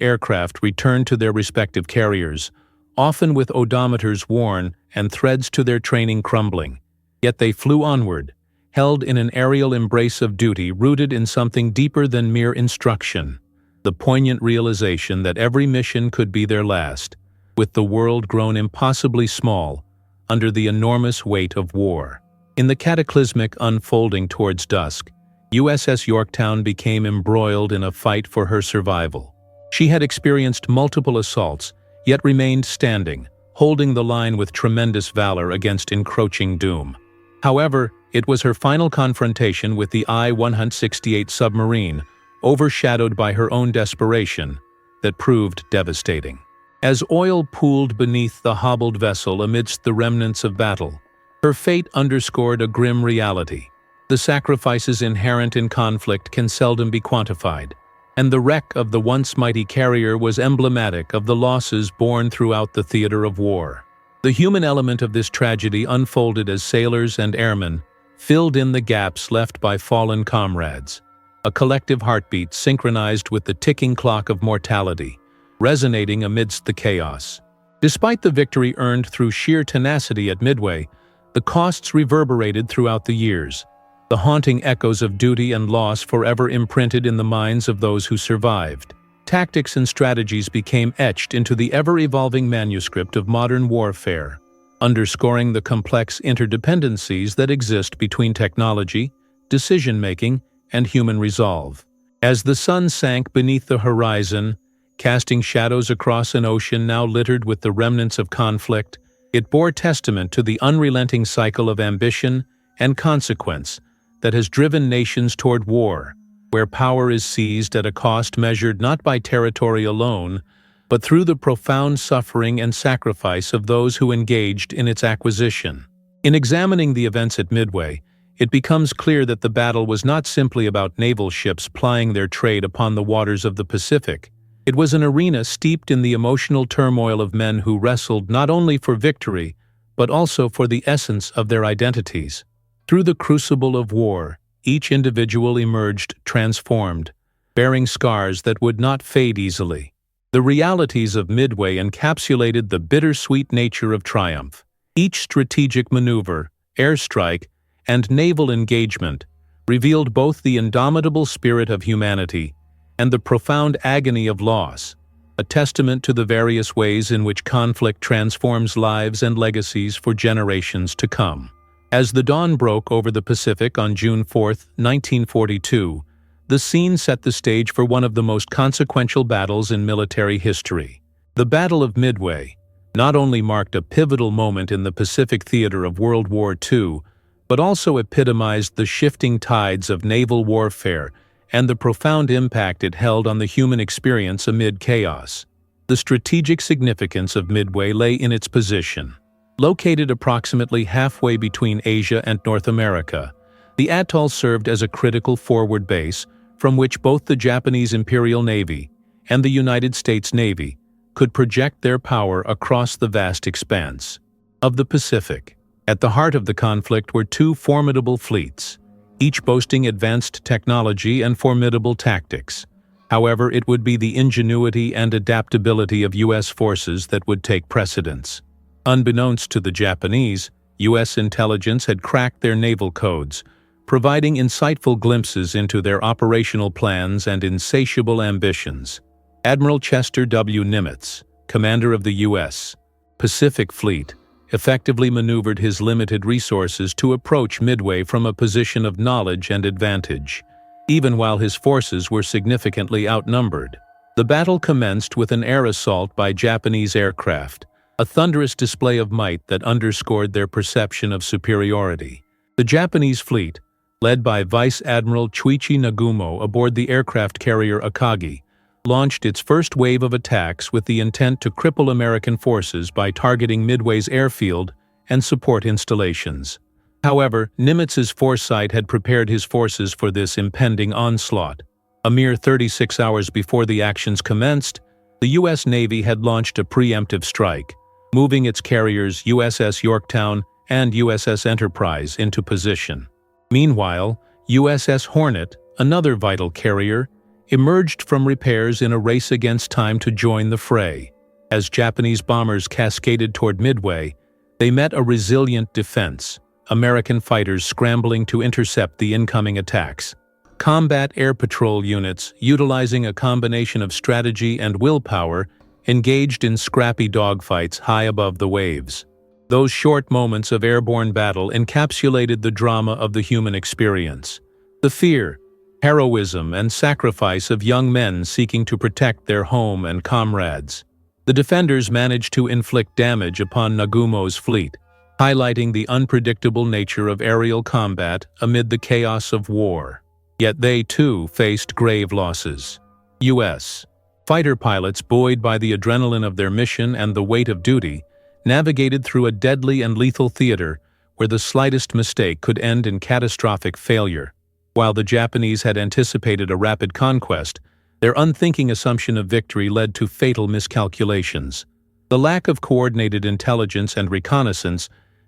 aircraft returned to their respective carriers, often with odometers worn and threads to their training crumbling. Yet they flew onward, held in an aerial embrace of duty rooted in something deeper than mere instruction, the poignant realization that every mission could be their last, with the world grown impossibly small under the enormous weight of war. In the cataclysmic unfolding towards dusk, USS Yorktown became embroiled in a fight for her survival. She had experienced multiple assaults, yet remained standing, holding the line with tremendous valor against encroaching doom. However, it was her final confrontation with the I-168 submarine, overshadowed by her own desperation, that proved devastating. As oil pooled beneath the hobbled vessel amidst the remnants of battle, her fate underscored a grim reality. The sacrifices inherent in conflict can seldom be quantified, and the wreck of the once mighty carrier was emblematic of the losses borne throughout the theater of war. The human element of this tragedy unfolded as sailors and airmen filled in the gaps left by fallen comrades, a collective heartbeat synchronized with the ticking clock of mortality, resonating amidst the chaos. Despite the victory earned through sheer tenacity at Midway, the costs reverberated throughout the years, the haunting echoes of duty and loss forever imprinted in the minds of those who survived. Tactics and strategies became etched into the ever-evolving manuscript of modern warfare, underscoring the complex interdependencies that exist between technology, decision-making, and human resolve. As the sun sank beneath the horizon, casting shadows across an ocean now littered with the remnants of conflict, it bore testament to the unrelenting cycle of ambition and consequence that has driven nations toward war, where power is seized at a cost measured not by territory alone, but through the profound suffering and sacrifice of those who engaged in its acquisition. In examining the events at Midway, it becomes clear that the battle was not simply about naval ships plying their trade upon the waters of the Pacific. It was an arena steeped in the emotional turmoil of men who wrestled not only for victory, but also for the essence of their identities. Through the crucible of war, each individual emerged transformed, bearing scars that would not fade easily. The realities of Midway encapsulated the bittersweet nature of triumph. Each strategic maneuver, airstrike, and naval engagement revealed both the indomitable spirit of humanity and the profound agony of loss, a testament to the various ways in which conflict transforms lives and legacies for generations to come. As the dawn broke over the Pacific on June 4, 1942, the scene set the stage for one of the most consequential battles in military history. The Battle of Midway not only marked a pivotal moment in the Pacific theater of World War II, but also epitomized the shifting tides of naval warfare and the profound impact it held on the human experience amid chaos. The strategic significance of Midway lay in its position. Located approximately halfway between Asia and North America, the atoll served as a critical forward base from which both the Japanese Imperial Navy and the United States Navy could project their power across the vast expanse of the Pacific. At the heart of the conflict were two formidable fleets, each boasting advanced technology and formidable tactics. However, it would be the ingenuity and adaptability of U.S. forces that would take precedence. Unbeknownst to the Japanese, U.S. intelligence had cracked their naval codes, providing insightful glimpses into their operational plans and insatiable ambitions. Admiral Chester W. Nimitz, commander of the U.S. Pacific Fleet, effectively maneuvered his limited resources to approach Midway from a position of knowledge and advantage, even while his forces were significantly outnumbered. The battle commenced with an air assault by Japanese aircraft, a thunderous display of might that underscored their perception of superiority. The Japanese fleet, led by Vice Admiral Chuichi Nagumo aboard the aircraft carrier Akagi, launched its first wave of attacks with the intent to cripple American forces by targeting Midway's airfield and support installations. However, Nimitz's foresight had prepared his forces for this impending onslaught. A mere 36 hours before the actions commenced, the U.S. Navy had launched a preemptive strike, moving its carriers USS Yorktown and USS Enterprise into position. Meanwhile, USS Hornet, another vital carrier, emerged from repairs in a race against time to join the fray. As Japanese bombers cascaded toward Midway, they met a resilient defense, American fighters scrambling to intercept the incoming attacks. Combat air patrol units, utilizing a combination of strategy and willpower, engaged in scrappy dogfights high above the waves. Those short moments of airborne battle encapsulated the drama of the human experience. The fear, heroism, and sacrifice of young men seeking to protect their home and comrades. The defenders managed to inflict damage upon Nagumo's fleet, highlighting the unpredictable nature of aerial combat amid the chaos of war. Yet they, too, faced grave losses. U.S. fighter pilots, buoyed by the adrenaline of their mission and the weight of duty, navigated through a deadly and lethal theater where the slightest mistake could end in catastrophic failure. While the Japanese had anticipated a rapid conquest, their unthinking assumption of victory led to fatal miscalculations. The lack of coordinated intelligence and reconnaissance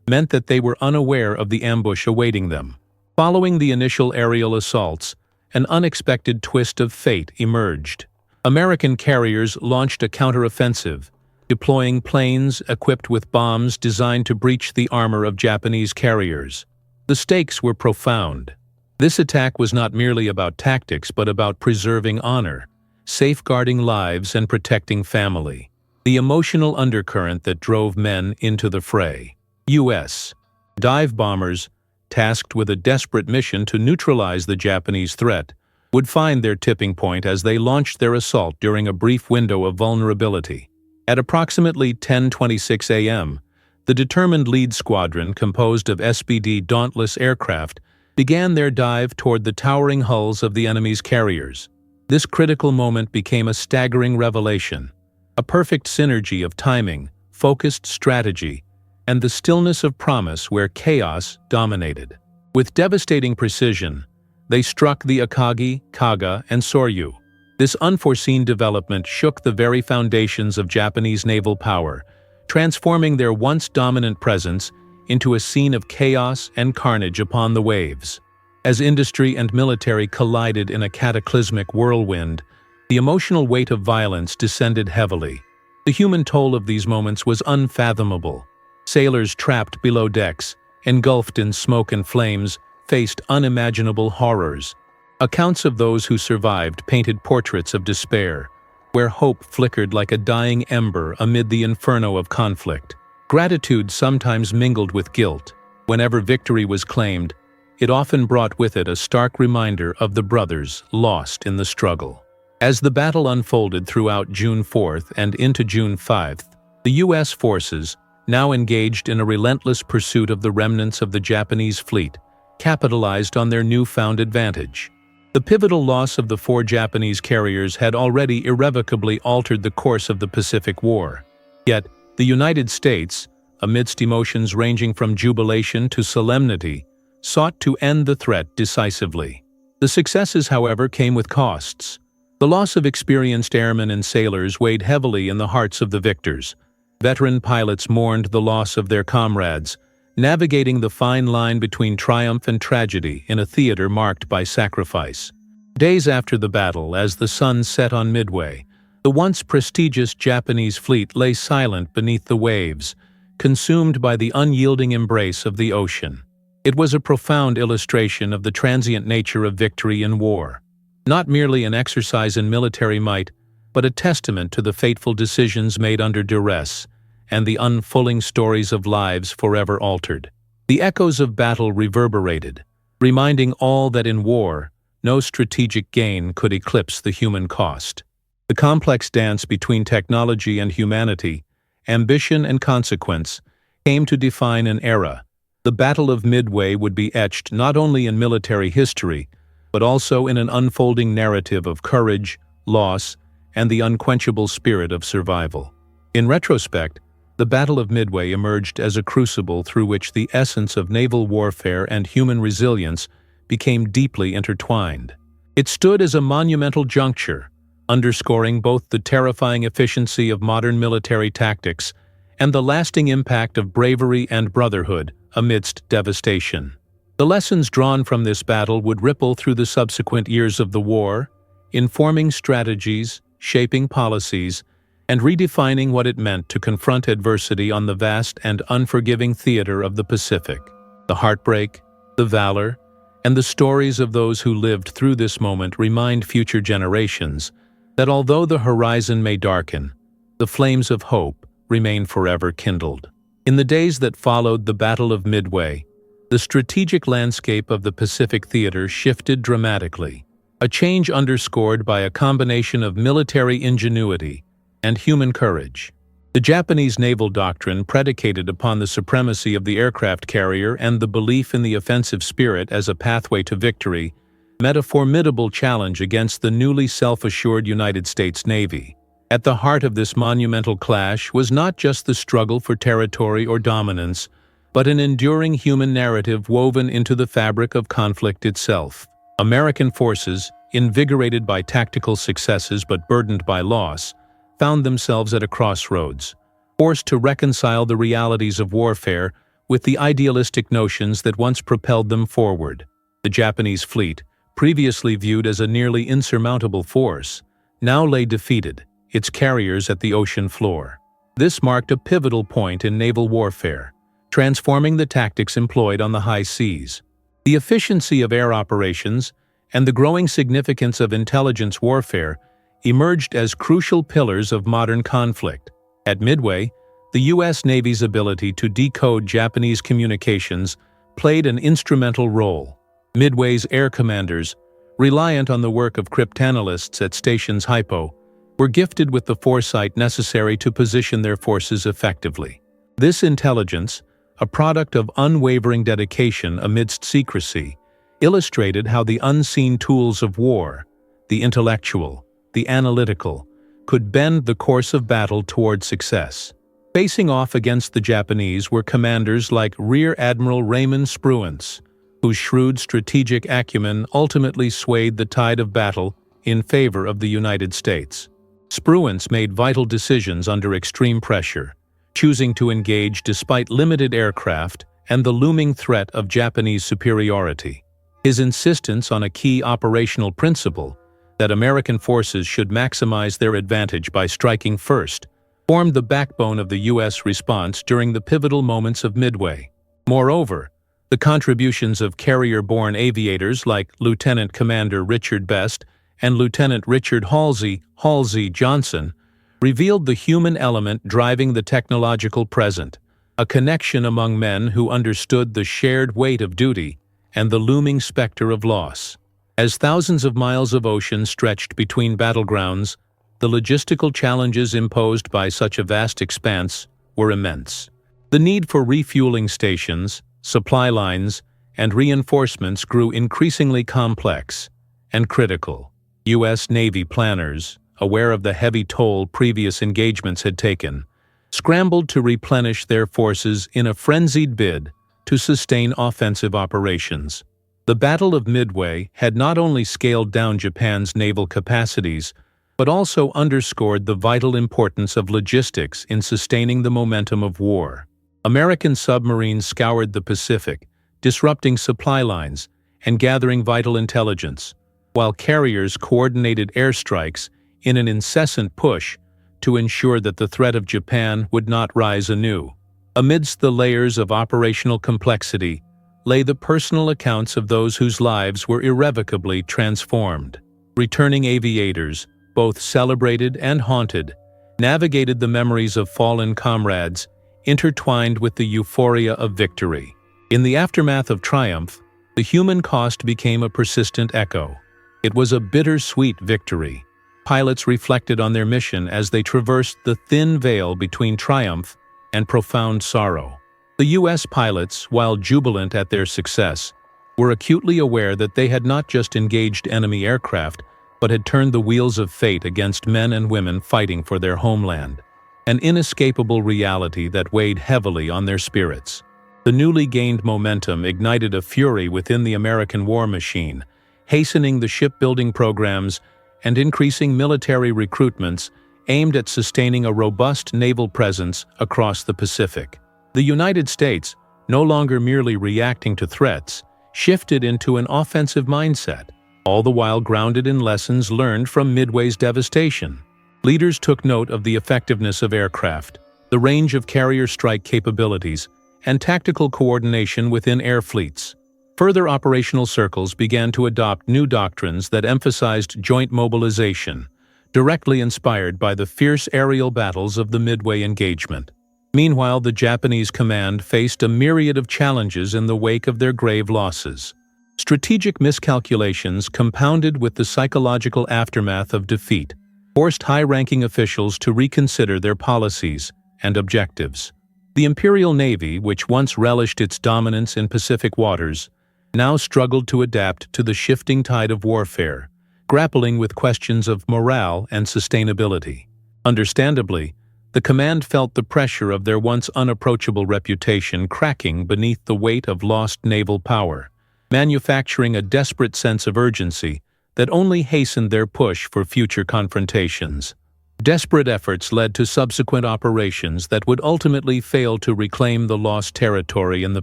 meant that they were unaware of the ambush awaiting them. Following the initial aerial assaults, an unexpected twist of fate emerged. American carriers launched a counteroffensive, deploying planes equipped with bombs designed to breach the armor of Japanese carriers. The stakes were profound. This attack was not merely about tactics but about preserving honor, safeguarding lives, and protecting family. The emotional undercurrent that drove men into the fray. U.S. dive bombers, tasked with a desperate mission to neutralize the Japanese threat, would find their tipping point as they launched their assault during a brief window of vulnerability. At approximately 10:26 a.m., the determined lead squadron, composed of SBD Dauntless aircraft, began their dive toward the towering hulls of the enemy's carriers. This critical moment became a staggering revelation, a perfect synergy of timing, focused strategy, and the stillness of promise where chaos dominated. With devastating precision, they struck the Akagi, Kaga, and Soryu. This unforeseen development shook the very foundations of Japanese naval power, transforming their once dominant presence into a scene of chaos and carnage upon the waves. As industry and military collided in a cataclysmic whirlwind, the emotional weight of violence descended heavily. The human toll of these moments was unfathomable. Sailors trapped below decks, engulfed in smoke and flames, faced unimaginable horrors. Accounts of those who survived painted portraits of despair, where hope flickered like a dying ember amid the inferno of conflict. Gratitude sometimes mingled with guilt. Whenever victory was claimed, it often brought with it a stark reminder of the brothers lost in the struggle. As the battle unfolded throughout June 4th and into June 5th, the U.S. forces, now engaged in a relentless pursuit of the remnants of the Japanese fleet, capitalized on their newfound advantage. The pivotal loss of the 4 Japanese carriers had already irrevocably altered the course of the Pacific War. Yet, the United States, amidst emotions ranging from jubilation to solemnity, sought to end the threat decisively. The successes, however, came with costs. The loss of experienced airmen and sailors weighed heavily in the hearts of the victors. Veteran pilots mourned the loss of their comrades, navigating the fine line between triumph and tragedy in a theater marked by sacrifice. Days after the battle, as the sun set on Midway, the once prestigious Japanese fleet lay silent beneath the waves, consumed by the unyielding embrace of the ocean. It was a profound illustration of the transient nature of victory in war. Not merely an exercise in military might, but a testament to the fateful decisions made under duress and the unfolding stories of lives forever altered. The echoes of battle reverberated, reminding all that in war, no strategic gain could eclipse the human cost. The complex dance between technology and humanity, ambition and consequence, came to define an era. The Battle of Midway would be etched not only in military history, but also in an unfolding narrative of courage, loss, and the unquenchable spirit of survival. In retrospect, the Battle of Midway emerged as a crucible through which the essence of naval warfare and human resilience became deeply intertwined. It stood as a monumental juncture, underscoring both the terrifying efficiency of modern military tactics and the lasting impact of bravery and brotherhood amidst devastation. The lessons drawn from this battle would ripple through the subsequent years of the war, informing strategies, shaping policies, and redefining what it meant to confront adversity on the vast and unforgiving theater of the Pacific. The heartbreak, the valor, and the stories of those who lived through this moment remind future generations that although the horizon may darken, the flames of hope remain forever kindled. In the days that followed the Battle of Midway, the strategic landscape of the Pacific theater shifted dramatically, a change underscored by a combination of military ingenuity and human courage. The Japanese naval doctrine, predicated upon the supremacy of the aircraft carrier and the belief in the offensive spirit as a pathway to victory, met a formidable challenge against the newly self-assured United States Navy. At the heart of this monumental clash was not just the struggle for territory or dominance, but an enduring human narrative woven into the fabric of conflict itself. American forces, invigorated by tactical successes but burdened by loss, found themselves at a crossroads, forced to reconcile the realities of warfare with the idealistic notions that once propelled them forward. The Japanese fleet, previously viewed as a nearly insurmountable force, now lay defeated, its carriers at the ocean floor. This marked a pivotal point in naval warfare, transforming the tactics employed on the high seas. The efficiency of air operations and the growing significance of intelligence warfare emerged as crucial pillars of modern conflict. At Midway, the U.S. Navy's ability to decode Japanese communications played an instrumental role. Midway's air commanders, reliant on the work of cryptanalysts at Stations Hypo, were gifted with the foresight necessary to position their forces effectively. This intelligence, a product of unwavering dedication amidst secrecy, illustrated how the unseen tools of war, the intellectual, the analytical, could bend the course of battle toward success. Facing off against the Japanese were commanders like Rear Admiral Raymond Spruance, whose shrewd strategic acumen ultimately swayed the tide of battle in favor of the United States. Spruance made vital decisions under extreme pressure, choosing to engage despite limited aircraft and the looming threat of Japanese superiority. His insistence on a key operational principle, that American forces should maximize their advantage by striking first, formed the backbone of the U.S. response during the pivotal moments of Midway. Moreover, the contributions of carrier-born aviators like Lieutenant Commander Richard Best and Lieutenant Richard Halsey Johnson revealed the human element driving the technological present, a connection among men who understood the shared weight of duty and the looming specter of loss. As thousands of miles of ocean stretched between battlegrounds, the logistical challenges imposed by such a vast expanse were immense. The need for refueling stations, supply lines, and reinforcements grew increasingly complex, and critical. U.S. Navy planners, aware of the heavy toll previous engagements had taken, scrambled to replenish their forces in a frenzied bid to sustain offensive operations. The Battle of Midway had not only scaled down Japan's naval capacities, but also underscored the vital importance of logistics in sustaining the momentum of war. American submarines scoured the Pacific, disrupting supply lines and gathering vital intelligence, while carriers coordinated airstrikes in an incessant push to ensure that the threat of Japan would not rise anew. Amidst the layers of operational complexity lay the personal accounts of those whose lives were irrevocably transformed. Returning aviators, both celebrated and haunted, navigated the memories of fallen comrades, intertwined with the euphoria of victory. In the aftermath of triumph, the human cost became a persistent echo. It was a bittersweet victory. Pilots reflected on their mission as they traversed the thin veil between triumph and profound sorrow. The U.S. pilots, while jubilant at their success, were acutely aware that they had not just engaged enemy aircraft, but had turned the wheels of fate against men and women fighting for their homeland, an inescapable reality that weighed heavily on their spirits. The newly gained momentum ignited a fury within the American war machine, hastening the shipbuilding programs and increasing military recruitments aimed at sustaining a robust naval presence across the Pacific. The United States, no longer merely reacting to threats, shifted into an offensive mindset, all the while grounded in lessons learned from Midway's devastation. Leaders took note of the effectiveness of aircraft, the range of carrier strike capabilities, and tactical coordination within air fleets. Further operational circles began to adopt new doctrines that emphasized joint mobilization, directly inspired by the fierce aerial battles of the Midway engagement. Meanwhile, the Japanese command faced a myriad of challenges in the wake of their grave losses. Strategic miscalculations, compounded with the psychological aftermath of defeat, forced high-ranking officials to reconsider their policies and objectives. The Imperial Navy, which once relished its dominance in Pacific waters, now struggled to adapt to the shifting tide of warfare, grappling with questions of morale and sustainability. Understandably, the command felt the pressure of their once unapproachable reputation cracking beneath the weight of lost naval power, manufacturing a desperate sense of urgency that only hastened their push for future confrontations. Desperate efforts led to subsequent operations that would ultimately fail to reclaim the lost territory in the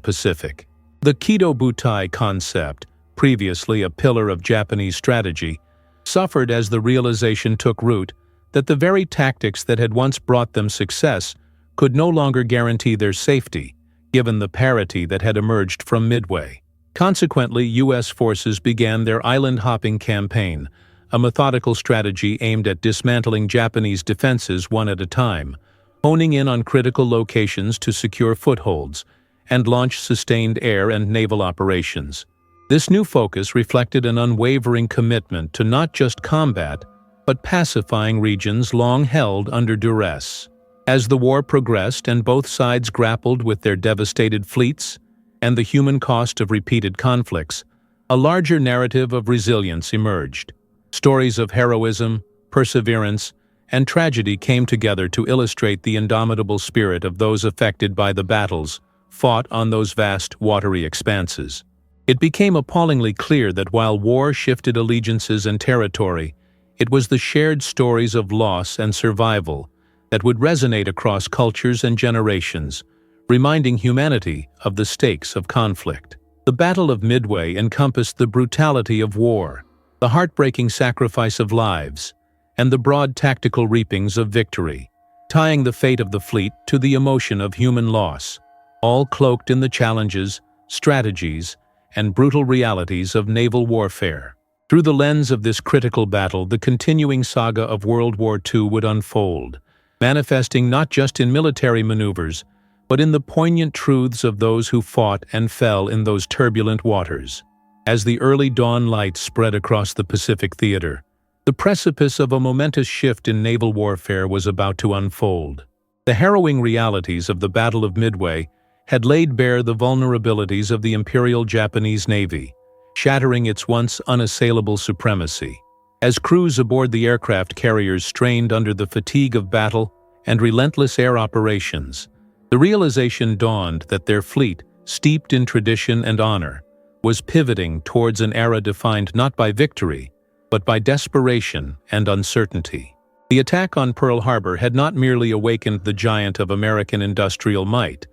Pacific. The Kido Butai concept, previously a pillar of Japanese strategy, suffered as the realization took root that the very tactics that had once brought them success could no longer guarantee their safety, given the parity that had emerged from Midway. Consequently, U.S. forces began their island-hopping campaign, a methodical strategy aimed at dismantling Japanese defenses one at a time, honing in on critical locations to secure footholds, and launch sustained air and naval operations. This new focus reflected an unwavering commitment to not just combat, but pacifying regions long held under duress. As the war progressed and both sides grappled with their devastated fleets and the human cost of repeated conflicts, a larger narrative of resilience emerged. Stories of heroism, perseverance, and tragedy came together to illustrate the indomitable spirit of those affected by the battles fought on those vast, watery expanses. It became appallingly clear that while war shifted allegiances and territory, it was the shared stories of loss and survival that would resonate across cultures and generations, reminding humanity of the stakes of conflict. The Battle of Midway encompassed the brutality of war, the heartbreaking sacrifice of lives, and the broad tactical reapings of victory, tying the fate of the fleet to the emotion of human loss, all cloaked in the challenges, strategies, and brutal realities of naval warfare. Through the lens of this critical battle, the continuing saga of World War II would unfold, manifesting not just in military maneuvers, but in the poignant truths of those who fought and fell in those turbulent waters. As the early dawn light spread across the Pacific theater, the precipice of a momentous shift in naval warfare was about to unfold. The harrowing realities of the Battle of Midway had laid bare the vulnerabilities of the Imperial Japanese Navy, shattering its once unassailable supremacy. As crews aboard the aircraft carriers strained under the fatigue of battle and relentless air operations, the realization dawned that their fleet, steeped in tradition and honor, was pivoting towards an era defined not by victory, but by desperation and uncertainty. The attack on Pearl Harbor had not merely awakened the giant of American industrial might,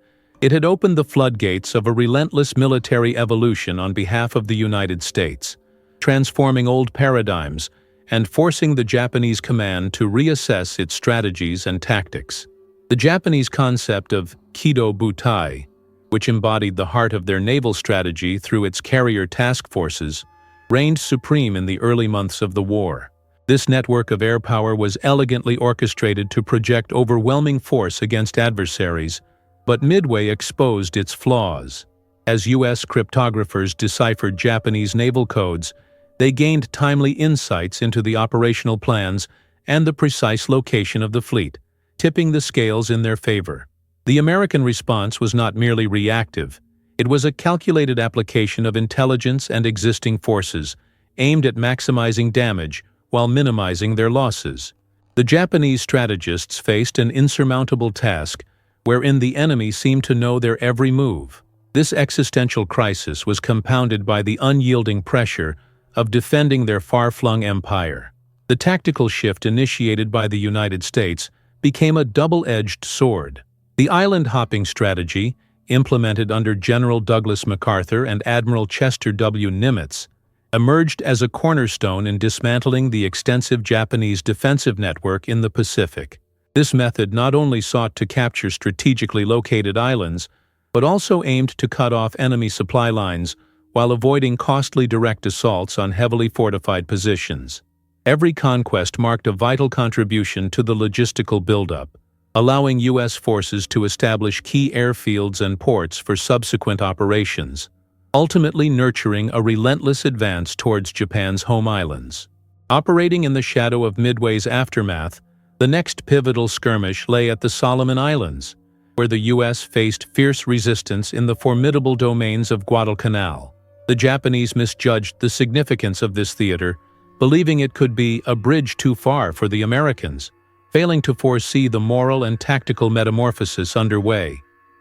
it had opened the floodgates of a relentless military evolution on behalf of the United States, transforming old paradigms and forcing the Japanese command to reassess its strategies and tactics. The Japanese concept of Kido Butai, which embodied the heart of their naval strategy through its carrier task forces, reigned supreme in the early months of the war. This network of air power was elegantly orchestrated to project overwhelming force against adversaries, but Midway exposed its flaws. As U.S. cryptographers deciphered Japanese naval codes, they gained timely insights into the operational plans and the precise location of the fleet, tipping the scales in their favor. The American response was not merely reactive. It was a calculated application of intelligence and existing forces, aimed at maximizing damage while minimizing their losses. The Japanese strategists faced an insurmountable task wherein the enemy seemed to know their every move. This existential crisis was compounded by the unyielding pressure of defending their far-flung empire. The tactical shift initiated by the United States became a double-edged sword. The island-hopping strategy, implemented under General Douglas MacArthur and Admiral Chester W. Nimitz, emerged as a cornerstone in dismantling the extensive Japanese defensive network in the Pacific. This method not only sought to capture strategically located islands, but also aimed to cut off enemy supply lines while avoiding costly direct assaults on heavily fortified positions. Every conquest marked a vital contribution to the logistical buildup, allowing U.S. forces to establish key airfields and ports for subsequent operations, ultimately nurturing a relentless advance towards Japan's home islands. Operating in the shadow of Midway's aftermath, the next pivotal skirmish lay at the Solomon Islands, where the U.S. faced fierce resistance in the formidable domains of Guadalcanal. The Japanese misjudged the significance of this theater, believing it could be a bridge too far for the Americans, failing to foresee the moral and tactical metamorphosis underway.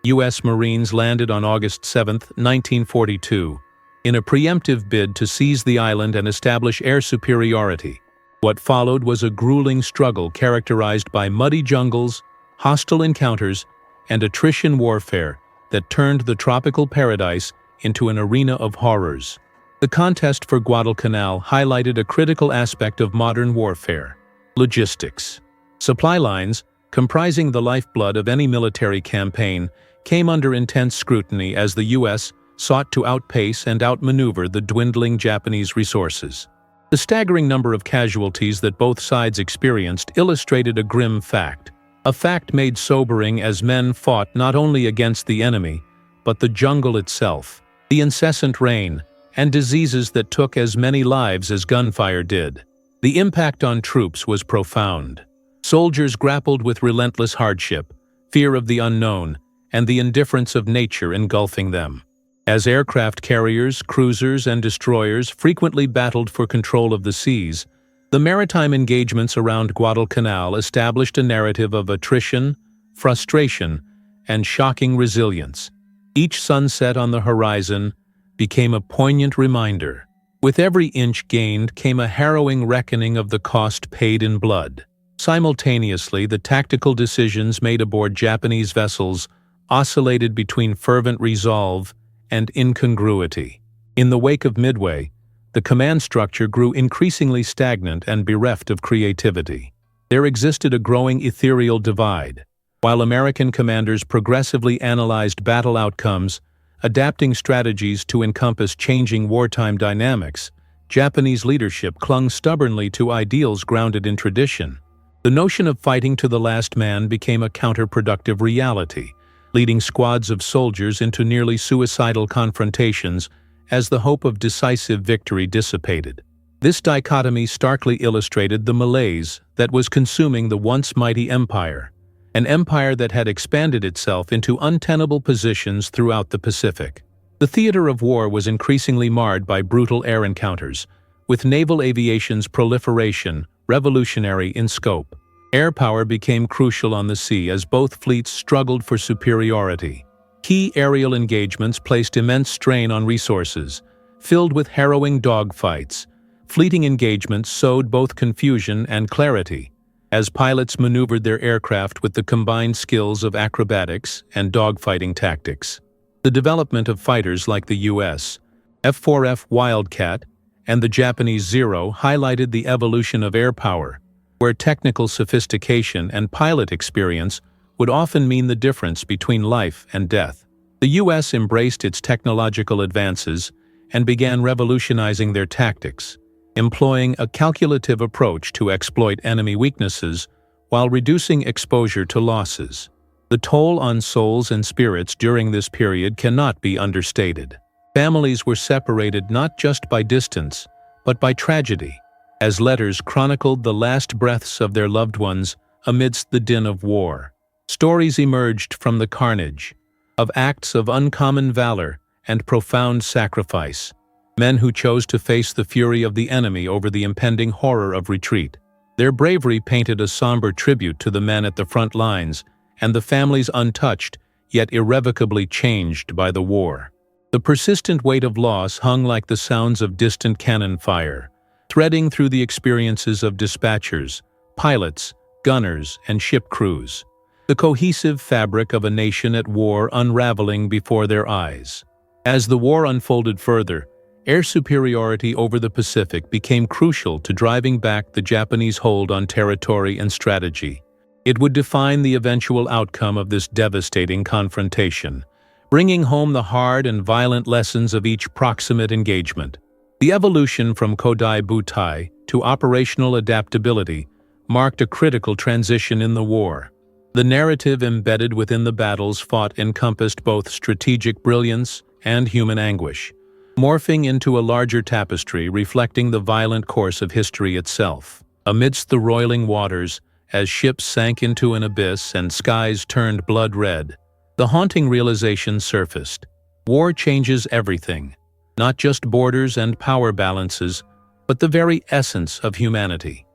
U.S. Marines landed on August 7, 1942, in a preemptive bid to seize the island and establish air superiority. What followed was a grueling struggle characterized by muddy jungles, hostile encounters, and attrition warfare that turned the tropical paradise into an arena of horrors. The contest for Guadalcanal highlighted a critical aspect of modern warfare: logistics. Supply lines, comprising the lifeblood of any military campaign, came under intense scrutiny as the U.S. sought to outpace and outmaneuver the dwindling Japanese resources. The staggering number of casualties that both sides experienced illustrated a grim fact, a fact made sobering as men fought not only against the enemy, but the jungle itself, the incessant rain, and diseases that took as many lives as gunfire did. The impact on troops was profound. Soldiers grappled with relentless hardship, fear of the unknown, and the indifference of nature engulfing them. As aircraft carriers, cruisers, and destroyers frequently battled for control of the seas, the maritime engagements around Guadalcanal established a narrative of attrition, frustration, and shocking resilience. Each sunset on the horizon became a poignant reminder. With every inch gained came a harrowing reckoning of the cost paid in blood. Simultaneously, the tactical decisions made aboard Japanese vessels oscillated between fervent resolve and incongruity. In the wake of Midway, the command structure grew increasingly stagnant and bereft of creativity. There existed a growing ethereal divide. While American commanders progressively analyzed battle outcomes, adapting strategies to encompass changing wartime dynamics, Japanese leadership clung stubbornly to ideals grounded in tradition. The notion of fighting to the last man became a counterproductive reality, leading squads of soldiers into nearly suicidal confrontations as the hope of decisive victory dissipated. This dichotomy starkly illustrated the malaise that was consuming the once mighty empire, an empire that had expanded itself into untenable positions throughout the Pacific. The theater of war was increasingly marred by brutal air encounters, with naval aviation's proliferation revolutionary in scope. Air power became crucial on the sea as both fleets struggled for superiority. Key aerial engagements placed immense strain on resources, filled with harrowing dogfights. Fleeting engagements sowed both confusion and clarity, as pilots maneuvered their aircraft with the combined skills of acrobatics and dogfighting tactics. The development of fighters like the U.S. F-4F Wildcat and the Japanese Zero highlighted the evolution of air power, where technical sophistication and pilot experience would often mean the difference between life and death. The U.S. embraced its technological advances and began revolutionizing their tactics, employing a calculative approach to exploit enemy weaknesses while reducing exposure to losses. The toll on souls and spirits during this period cannot be understated. Families were separated not just by distance, but by tragedy, as letters chronicled the last breaths of their loved ones amidst the din of war. Stories emerged from the carnage, of acts of uncommon valor and profound sacrifice, men who chose to face the fury of the enemy over the impending horror of retreat. Their bravery painted a somber tribute to the men at the front lines and the families untouched, yet irrevocably changed by the war. The persistent weight of loss hung like the sounds of distant cannon fire, threading through the experiences of dispatchers, pilots, gunners, and ship crews. The cohesive fabric of a nation at war unraveling before their eyes. As the war unfolded further, air superiority over the Pacific became crucial to driving back the Japanese hold on territory and strategy. It would define the eventual outcome of this devastating confrontation, bringing home the hard and violent lessons of each proximate engagement. The evolution from Kodai Butai to operational adaptability marked a critical transition in the war. The narrative embedded within the battles fought encompassed both strategic brilliance and human anguish, morphing into a larger tapestry reflecting the violent course of history itself. Amidst the roiling waters, as ships sank into an abyss and skies turned blood red, the haunting realization surfaced. War changes everything, not just borders and power balances, but the very essence of humanity.